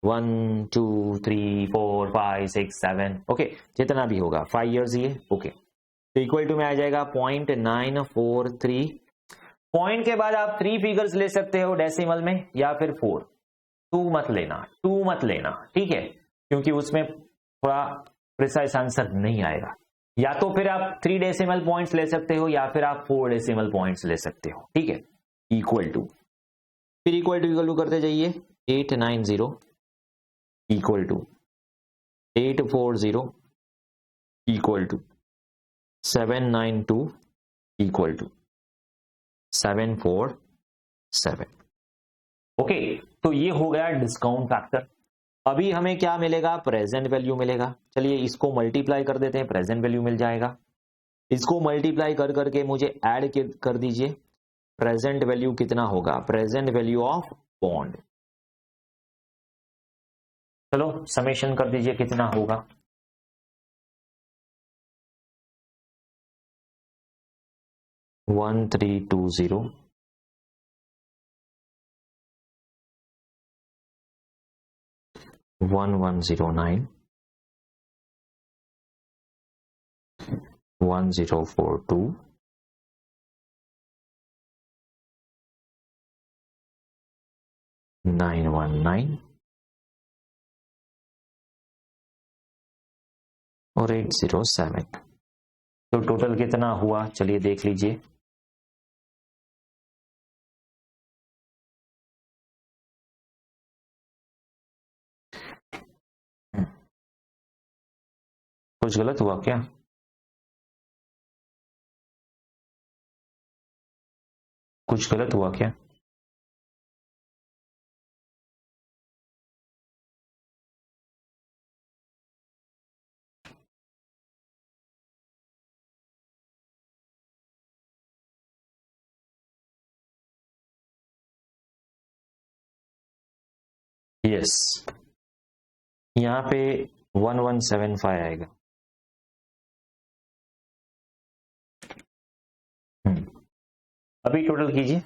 1 2 3 4 5 6 7, okay जितना भी होगा 5 इयर्स ये। ओके, तो इक्वल टू में आ जाएगा 0.943। पॉइंट के बाद आप 3 फिगर्स ले सकते हो डेसिमल में या फिर 4। 2 मत लेना, ठीक है, क्योंकि उसमें थोड़ा प्रिसाइज आंसर नहीं आएगा। या तो फिर आप 3 डेसिमल पॉइंट्स ले सकते हो या फिर आप 4 डेसिमल पॉइंट्स ले सकते हो, ठीक है। इक्वल टू, फिर इक्वल टू करते जाइए। 890 equal to 840 equal to 792 equal to 747। Okay, तो ये हो गया डिस्काउंट फैक्टर। अभी हमें क्या मिलेगा, प्रेजेंट वैल्यू मिलेगा। चलिए इसको मल्टीप्लाई कर देते हैं, प्रेजेंट वैल्यू मिल जाएगा। इसको मल्टीप्लाई कर करके मुझे ऐड कर दीजिए। प्रेजेंट वैल्यू कितना होगा, प्रेजेंट वैल्यू ऑफ बॉन्ड। चलो समेशन कर दीजिए कितना होगा। $1320 $1109 $1042 $919 और 807। तो टोटल कितना हुआ, चलिए देख लीजिए। कुछ गलत हुआ क्या, कुछ गलत हुआ क्या? यस, यहां पे 1175 आएगा। अभी टोटल कीजिए।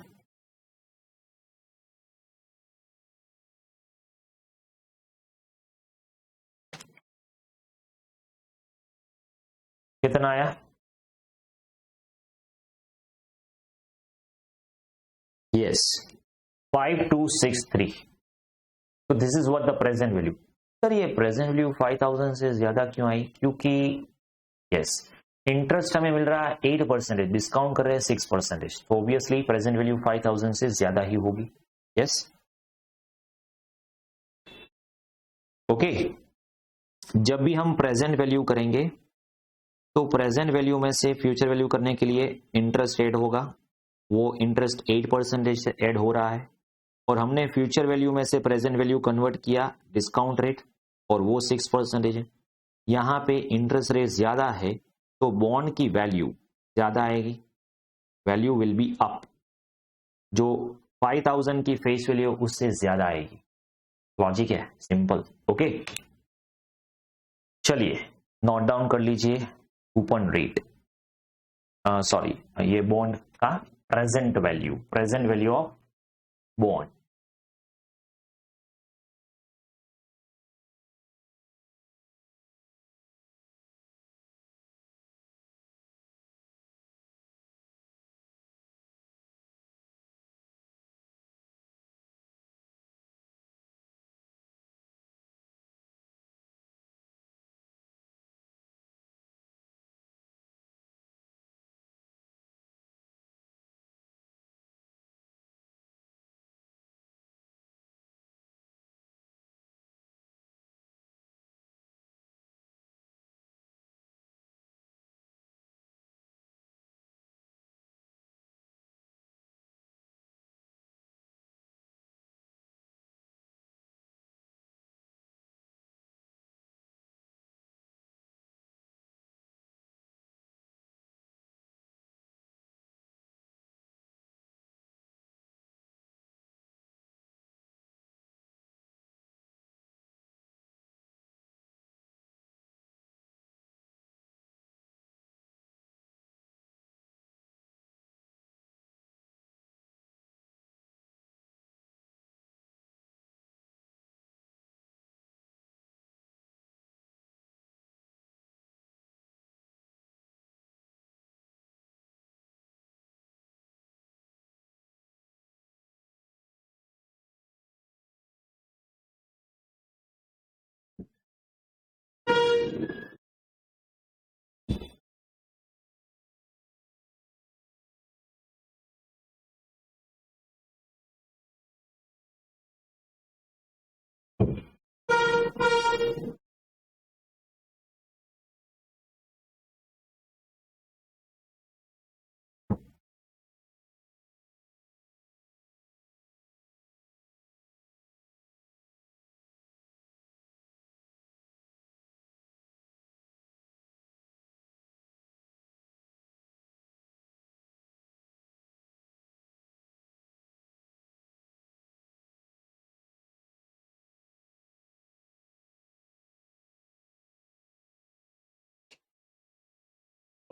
कितना आया, यस 5263। तो this is what the present value. Sir ये प्रेजेंट वैल्यू 5000 से ज्यादा क्यों आई, क्योंकि यस इंटरेस्ट हमें मिल रहा है 8%, डिस्काउंट कर रहे हैं 6%, तो ऑब्वियसली प्रेजेंट वैल्यू 5000 से ज्यादा ही होगी। यस ओके, जब भी हम प्रेजेंट वैल्यू करेंगे तो प्रेजेंट वैल्यू में से फ्यूचर वैल्यू करने के लिए इंटरेस्ट ऐड होगा, वो इंटरेस्ट 8% से ऐड हो रहा है, और हमने फ्यूचर वैल्यू में से प्रेजेंट वैल्यू कन्वर्ट किया डिस्काउंट रेट, और वो 6% है। यहाँ पे इंटरेस्ट रेट ज्यादा है तो बॉन्ड की वैल्यू ज्यादा आएगी, वैल्यू विल बी अप, जो 5000 की फेस वैल्यू उससे ज्यादा आएगी। लॉजिक है सिंपल। ओके चलिए नोट डाउन कर लीजिए कूपन रेट, सॉरी ये बॉन्ड का present value of bond.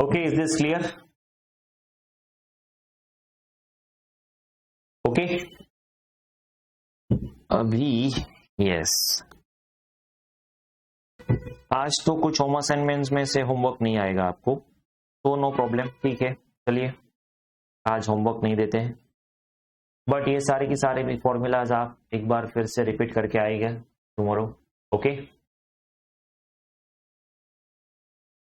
Okay, is this clear? Okay, अभी यस, आज तो कुछ होम असाइनमेंट्स में से होमवर्क नहीं आएगा आपको, तो नो प्रॉब्लम, ठीक है, चलिए आज होमवर्क नहीं देते हैं, बट ये सारे के सारे भी फॉर्मूलाज आप एक बार फिर से रिपीट करके आएगा टुमारो। ओके